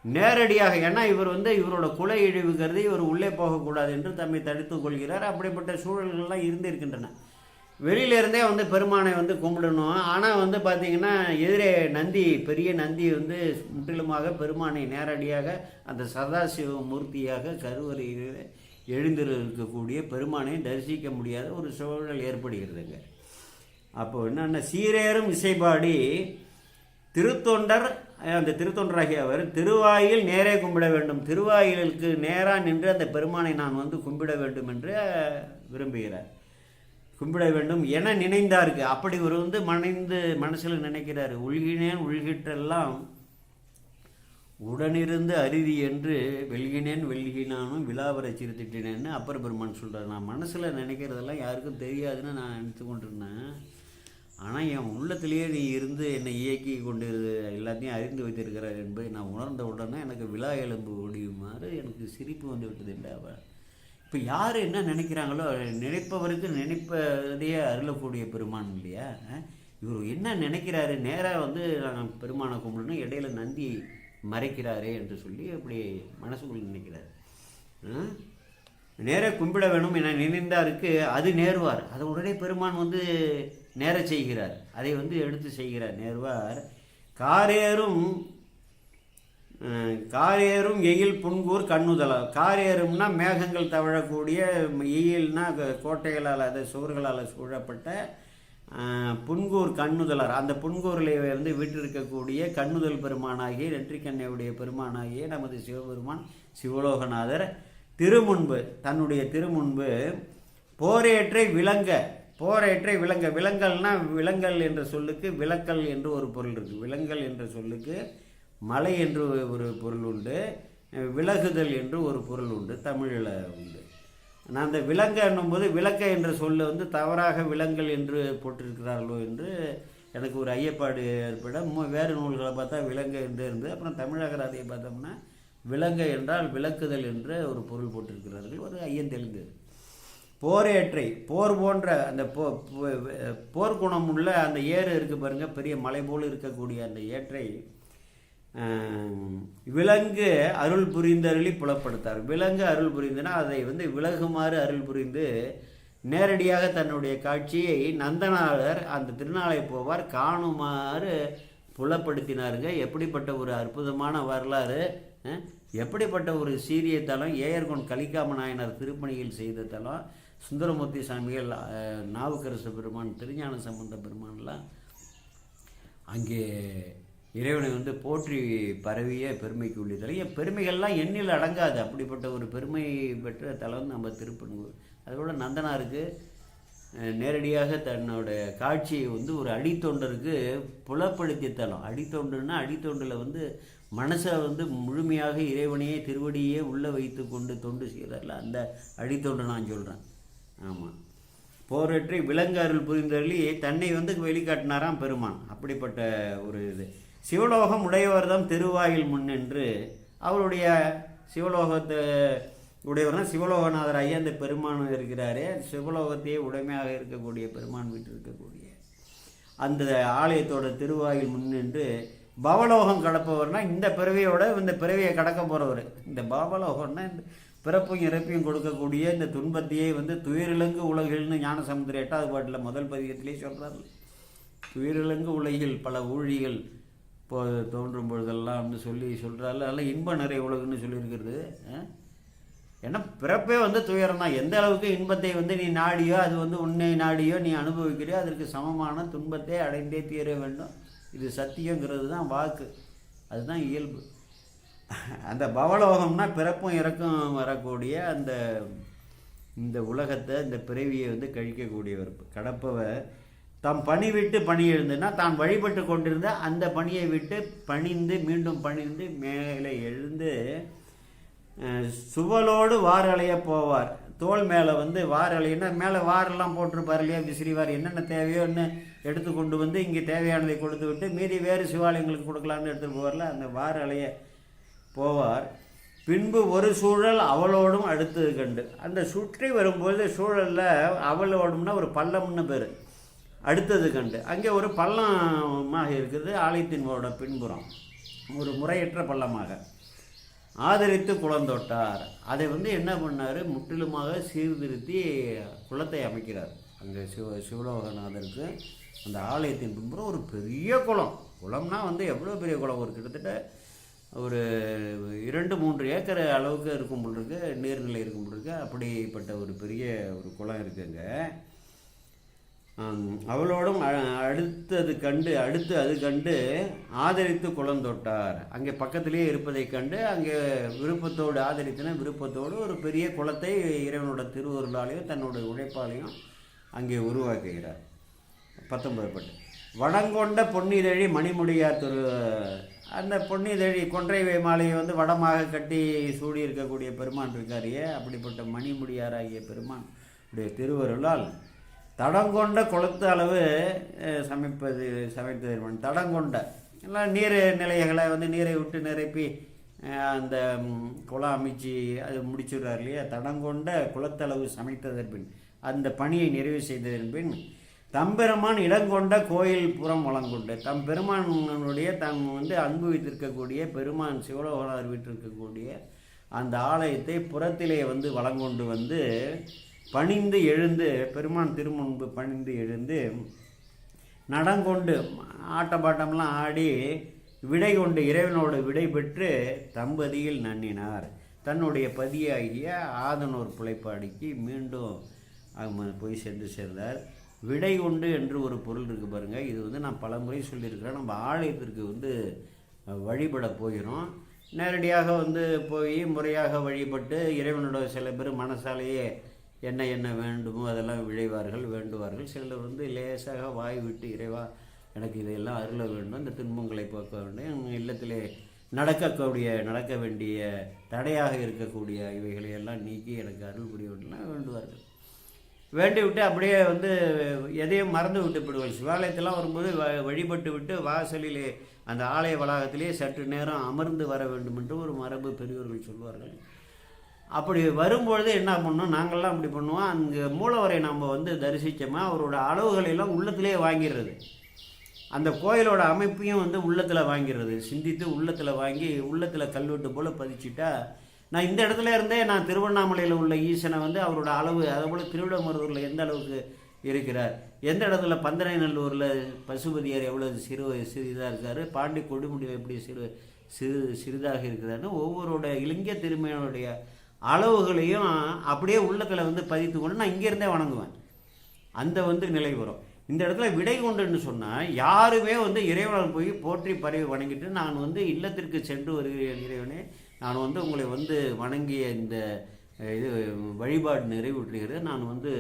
Speaker 1: நேரடியாக, ஏன்னா இவர் வந்து இவரோட குல இழிவு கருதி இவர் உள்ளே போகக்கூடாது என்று தம்மை தடுத்து கொள்கிறார். அப்படிப்பட்ட சூழல்கள்லாம் இருந்திருக்கின்றன. வெளியிலேருந்தே வந்து பெருமானை வந்து கும்பிடணும். ஆனால் வந்து பார்த்திங்கன்னா எதிரே நந்தி, பெரிய நந்தி வந்து முற்றிலுமாக பெருமானை நேரடியாக அந்த சதாசிவ மூர்த்தியாக கருவறையில் எழுந்திருக்கக்கூடிய பெருமானை தரிசிக்க முடியாத ஒரு சூழல் ஏற்படுகிறதுங்க. அப்போ என்னென்ன, சீரேறும் இசைபாடி திருத்தொண்டர், அந்த திருத்தொண்டராகிய அவர் திருவாயில் நேரே கும்பிட வேண்டும், திருவாயிலுக்கு நேராக நின்று அந்த பெருமானை நான் வந்து கும்பிட வேண்டும் என்று விரும்புகிறார். கும்பிட வேண்டும் என நினைந்தாருக்கு. அப்படி ஒரு வந்து மனசில் நினைக்கிறார். உள்கினேன் உள்கிட்டெல்லாம் உடனிருந்து அருவி என்று வெல்கினேன் வெல்கினானும் விழாவரை சிரித்திட்டேன்னு அப்பர் பெருமான் சொல்கிறார். நான் மனசில் நினைக்கிறதெல்லாம் யாருக்கும் தெரியாதுன்னு நான் நினைத்து கொண்டிருந்தேன். ஆனால் என் உள்ளத்திலேயே நீ இருந்து என்னை இயக்கி கொண்டு எல்லாத்தையும் அறிந்து வைத்திருக்கிறார் என்பதை நான் உணர்ந்த உடனே எனக்கு விழா எலும்பு ஒடியுமாறு எனக்கு சிரிப்பு வந்து விட்டது என்றாவ. இப்போ யார் என்ன நினைக்கிறாங்களோ நினைப்பவருக்கு நினைப்பதையே அருளக்கூடிய பெருமான் இல்லையா. இவர் என்ன நினைக்கிறாரு, நேராக வந்து நான் பெருமானை கும்பிடணும், இடையில நந்தி மறைக்கிறாரே என்று சொல்லி அப்படி மனசுக்குள்ள நினைக்கிறார். நேர கும்பிட வேணும் என நினைந்தாருக்கு அது நேர்வார். அதை உடனே பெருமான் வந்து நேர செய்கிறார், அதை வந்து எடுத்து செய்கிறார். நேர்வார் காரேறும் எயில் புன்கூர் கண்ணுதலா. காரேறும்னா மேகங்கள் தவழக்கூடிய, எயில்னா கோட்டைகளால் அதை சுவர்களால் சூழப்பட்ட, புன்கூர் கண்ணுதலார், அந்த புன்கூரில் வந்து வீட்டிருக்கக்கூடிய கண்ணுதல் பெருமானாகிய நெற்றிக்கண்ணையுடைய பெருமானாகிய நமது சிவபெருமான் சிவலோகநாதர் திருமுன்பு, தன்னுடைய திருமுன்பு போரேற்றை விளங்க. விலங்கல்னா விலங்கல் என்ற சொல்லுக்கு விளக்கல் என்று ஒரு பொருள் இருக்குது. விலங்கல் என்ற சொல்லுக்கு மலை என்று ஒரு பொருள் உண்டு, விலகுதல் என்று ஒரு பொருள் உண்டு, தமிழில் உண்டு. நான் அந்த விலங்க என்னும்போது விளக்க என்ற சொல்ல வந்து தவறாக விலங்கல் என்று போட்டிருக்கிறார்களோ என்று எனக்கு ஒரு ஐயப்பாடு ஏற்பட வேறு நூல்களை பார்த்தா விலங்க என்று இருந்து, அப்புறம் தமிழகராதியை பார்த்தோம்னா விலங்க என்றால் விளக்குதல் என்ற ஒரு பொருள் போட்டிருக்கிறார்கள். ஒரு ஐயன் தெலுங்கு. போரேற்றை, போர் போன்ற அந்த போர்க்குணம் உள்ள அந்த ஏறு இருக்குது பாருங்கள், பெரிய மலை போல் இருக்கக்கூடிய அந்த ஏற்றை விலங்கு அருள் புரிந்தருளி புலப்படுத்தார். விலங்கு அருள் புரிந்துனா அதை வந்து விலகுமாறு அருள் புரிந்து நேரடியாக தன்னுடைய காட்சியை நந்தனாளர் அந்த திருநாளை போவார் காணுமாறு புலப்படுத்தினாருங்க. எப்படிப்பட்ட ஒரு அற்புதமான வரலாறு, எப்படிப்பட்ட ஒரு சீரிய தலம். ஏயர்கொன் கலிக்காம நாயனார் திருப்பணியில் செய்த தலம். சுந்தரமூர்த்தி சாமிகள், நாவுக்கரசு பெருமான், திருஞான சம்பந்த பெருமான்லாம் அங்கே இறைவனை வந்து போற்றி பரவிய பெருமைக்கு உள்ள தலம். பெருமைகள்லாம் எண்ணில் அடங்காது. அப்படிப்பட்ட ஒரு பெருமை பெற்ற தலம் நம்ம திருப்பணூர். அதோட நந்தனாருக்கு நேரடியாக தன்னோட காட்சியை வந்து ஒரு அடித்தொண்டருக்கு புலப்படுத்திய தலம். அடித்தொண்டுன்னா அடித்தொண்டில் வந்து மனசை வந்து முழுமையாக இறைவனையே திருவடியே உள்ளே வைத்து கொண்டு தொண்டு செய்கிறார்ல, அந்த அடித்தொண்டு நான் சொல்கிறேன். ஆமாம், போரற்றி விலங்கு அருள் புரிந்தருளி தன்னை வந்து வெளிக்காட்டினாராம் பெருமான். அப்படிப்பட்ட ஒரு இது. சிவலோகம் உடையவர்தான் திருவாயில் முன்னின்று, அவருடைய சிவலோகத்தை உடையவர் தான் சிவலோகநாதர் ஐயா அந்த பெருமான் இருக்கிறாரே, சிவலோகத்தையே உடைமையாக இருக்கக்கூடிய பெருமான் வீட்டு இருக்கக்கூடிய அந்த ஆலயத்தோட திருவாயில் முன்னின்று பவலோகம் கடப்பவர்னா இந்த பிறவியோட இந்த பிறவியை கடக்க போகிறவர். இந்த பவலோகம்னா இந்த பிறப்பும் இறப்பையும் கொடுக்கக்கூடிய இந்த துன்பத்தையே வந்து துயரிலங்கு உலகில்னு ஞானசமுத்திர 8வது பாட்டில் முதல் பதிகத்திலே சொல்கிறார். துயரிலங்கு உலகில் பல ஊழிகள் இப்போ தோன்றும் பொழுதெல்லாம் வந்து சொல்கிறாரு. அதெல்லாம் இன்ப நிறை உலகுன்னு சொல்லியிருக்கிறது. ஏன்னா பிறப்பே வந்து துயரம் தான். எந்த அளவுக்கு இன்பத்தை வந்து நீ நாடியோ, அது வந்து உன்னை நாடியோ நீ அனுபவிக்கிறியோ, அதற்கு சமமான துன்பத்தை அடைந்தே தீர வேண்டும். இது சத்தியங்கிறது தான் வாக்கு, அதுதான் இயல்பு. அந்த பவலோகம்னா பிறப்பும் இறக்கும் வரக்கூடிய அந்த இந்த உலகத்தை, இந்த பிறவியை வந்து கழிக்கக்கூடியவர் கடப்பவர். தம் பணி விட்டு பணி எழுந்துன்னா தான் வழிபட்டு கொண்டிருந்த அந்த பணியை விட்டு பணிந்து மீண்டும் பணிந்து மேலே எழுந்து சுவலோடு வாரலைய போவார். தோல் மேலே வந்து வாரலைன்னா மேலே வாரெல்லாம் போட்டிருப்பார் இல்லையா, விசிறிவார். என்னென்ன தேவையோன்னு எடுத்து கொண்டு வந்து இங்கே தேவையானதை கொடுத்து விட்டு மீதி வேறு சிவாலயங்களுக்கு கொடுக்கலான்னு எடுத்துகிட்டு போவார்ல, அந்த வாரலைய போவார். பின்பு ஒரு சூழல் அவளோடும் அடுத்தது கண்டு. அந்த சுற்றி வரும்போது சூழலில் அவளோடும்னா ஒரு பள்ளம்னு பேர், அடுத்தது கண்டு. அங்கே ஒரு பள்ளமாக இருக்குது ஆலயத்தினோட பின்புறம், ஒரு முறையற்ற பள்ளமாக. ஆதரித்து குளந்தொட்டார். அதை வந்து என்ன பண்ணார், முற்றிலுமாக சீர்திருத்தி குளத்தை அமைக்கிறார். அங்கே சிவலோகநாதருக்கு அந்த ஆலயத்தின் பின்புறம் ஒரு பெரிய குளம். குளம்னா வந்து எவ்வளோ பெரிய குளம், ஒரு கிட்டத்தட்ட ஒரு 2-3 ஏக்கர் அளவுக்கு இருக்கும் போல் இருக்கு, நீர்நிலை இருக்கும் போல் இருக்கு. அப்படிப்பட்ட ஒரு பெரிய ஒரு குளம் இருக்குங்க. அவளோடும் அடுத்து அது கண்டு ஆதரித்து குளந்தொட்டார். அங்கே பக்கத்திலேயே இருப்பதை கண்டு அங்கே விருப்பத்தோடு ஆதரித்தின விருப்பத்தோடு ஒரு பெரிய குளத்தை இறைவனோட திருவருளாலையும் தன்னோட உழைப்பாலையும் அங்கே உருவாக்குகிறார். 19 பாட்டு. வடங்கொண்ட பொன்னிதழி மணிமுடியார் அந்த பொன்னிதழி கொன்றை மாலையை வந்து வடமாக கட்டி சூடி இருக்கக்கூடிய பெருமான் இருக்காரியே, அப்படிப்பட்ட மணிமுடியாராகிய பெருமான் உடைய திருவருளால் தடங்கொண்ட குளத்து அளவு சமைத்தது. தடங்கொண்ட எல்லாம் நீர் நிலையங்களை வந்து நீரை விட்டு நிரப்பி அந்த குளம் அமைச்சு அது முடிச்சுடுறார் இல்லையா. தடங்கொண்ட குளத்தளவு சமைத்ததன் பின், அந்த பணியை நிறைவு செய்ததன் பின், தம்பெருமான் இடங்கொண்ட கோயில் புறம் வளங்கொண்டு, தம் பெருமானுடைய தம் வந்து அனுபவித்திருக்கக்கூடிய பெருமான் சிவலோகநாதர் வீட்டிருக்கக்கூடிய அந்த ஆலயத்தை புறத்திலே வந்து வளங்கொண்டு வந்து பணிந்து எழுந்து, பெருமான் திருமுன்பு பணிந்து எழுந்து நடங்கொண்டு ஆட்டப்பாட்டம்லாம் ஆடி விடை கொண்டு இறைவனோடு விடை பெற்று தம்பதியில் நன்னினார். தன்னுடைய பதியாகிய ஆதனூர் புலைப்பாடிக்கு மீண்டும் போய் சென்று சேர்ந்தார். விடை கொண்டு என்று ஒரு பொருள் இருக்குது பாருங்கள். இது வந்து நான் பல முறை சொல்லியிருக்கிறேன். நம்ம ஆலயத்திற்கு வந்து வழிபட போகிறோம், நேரடியாக வந்து போய் முறையாக வழிபட்டு இறைவனோட சில பேர் மனசாலேயே என்ன வேண்டுமோ அதெல்லாம் வேண்டுவார்கள். சிலர் வந்து லேசாக வாய் விட்டு இறைவா எனக்கு இதையெல்லாம் அருள வேண்டும், இந்த துன்பங்களை போக்க வேண்டும், இல்லத்திலே நடக்க வேண்டிய தடையாக இருக்கக்கூடிய இவைகளையெல்லாம் நீக்கி எனக்கு அருள் புரிய வேண்டும்லாம் வேண்டுவார்கள். வேண்டி விட்டு அப்படியே வந்து எதையும் மறந்து விட்டு விடுவார்கள். சிவாலயத்தெல்லாம் வரும்போது வழிபட்டு விட்டு வாசலிலே அந்த ஆலய வளாகத்திலே சற்று நேரம் அமர்ந்து வர வேண்டும் என்று ஒரு மரபு பெரியவர்கள் சொல்வார்கள். அப்படி வரும்பொழுது என்ன பண்ணோம், நாங்கள்லாம் அப்படி பண்ணுவோம். அங்கே மூலவரை நம்ம வந்து தரிசித்தோமா அவரோட அளவுகளெல்லாம் உள்ளத்திலே வாங்கிடுறது, அந்த கோயிலோட அமைப்பையும் வந்து உள்ளத்தில் வாங்கிடுறது, சிந்தித்து உள்ளத்தில் வாங்கி உள்ளத்தில் கல்வெட்டு போல் பதிச்சுட்டா, நான் இந்த இடத்துல இருந்தே நான் திருவண்ணாமலையில் உள்ள ஈசனை வந்து அவரோட அளவு, அதே போல் திருவிடமருதூரில் எந்த அளவுக்கு இருக்கிறார், எந்த இடத்துல பந்தனைநல்லூரில் பசுபதியார் எவ்வளோ சிறிதாக இருக்கார், பாண்டி கொடுமுடி எப்படி சிறிதாக இருக்கிறாருன்னு ஒவ்வொருடைய இலங்கை திருமையினுடைய அளவுகளையும் அப்படியே உள்ளத்தில் வந்து பதித்து கொண்டு நான் இங்கேருந்தே வணங்குவேன். அந்த வந்து நிலை வரும். இந்த இடத்துல விடை கொண்டுன்னு சொன்னால் யாருமே வந்து இறைவனால் போய் போற்றி பரவி வணங்கிட்டு நான் வந்து இல்லத்திற்கு சென்று வருகிறேன் இறைவனே, நான் வந்து உங்களை வந்து வணங்கிய இந்த இது வழிபாடு நிறைவுற்றுகிறது, நான் வந்து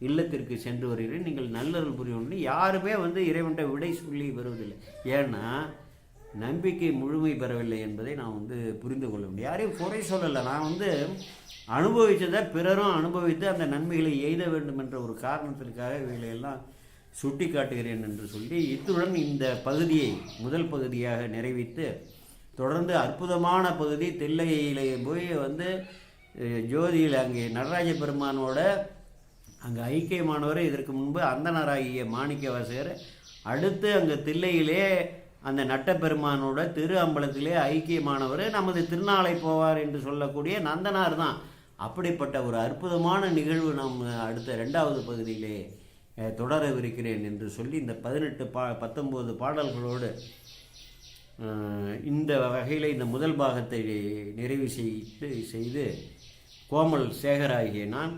Speaker 1: இல்லத்திற்கு சென்று வருகிறேன், நீங்கள் நல்லருள் புரியணும்னு யாருமே வந்து இறைவன்கிட்ட விடை சொல்லி வருவதில்லை. ஏன்னா நம்பிக்கை முழுமை பெறவில்லை என்பதை நான் வந்து புரிந்து கொள்ள முடியும். யாரையும் குறை சொல்லலை, நான் வந்து அனுபவித்ததை பிறரும் அனுபவித்து அந்த நன்மைகளை எய்த வேண்டும் என்ற ஒரு காரணத்திற்காக இவைகளையெல்லாம் சுட்டி காட்டுகிறேன் என்று சொல்லி இத்துடன் இந்த பகுதியை முதல் பகுதியாக நிறைவித்து, தொடர்ந்து அற்புதமான பகுதி தில்லையிலே போய் வந்து ஜோதியில் அங்கே நடராஜ பெருமானோட அங்கே ஐக்கியமானவர், இதற்கு முன்பு அந்தனராகிய மாணிக்க வாசகர், அடுத்து அங்கே தில்லையிலே அந்த நட்டப்பெருமானோட திரு அம்பலத்திலே ஐக்கியமானவர் நமது திருநாளை போவார் என்று சொல்லக்கூடிய நந்தனார் தான். அப்படிப்பட்ட ஒரு அற்புதமான நிகழ்வு நாம் அடுத்த 2வது பகுதியிலே தொடரவிருக்கிறேன் என்று சொல்லி இந்த 19 பாடல்களோடு இந்த வகையில் இந்த முதல் பாகத்தை நிறைவு செய்து கோமல் சேகராகிய நான்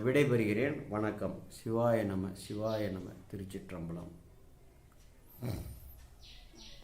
Speaker 1: விடைபெறுகிறேன். வணக்கம். சிவாய நம. சிவாய நம. திருச்சிற்றம்பலம்.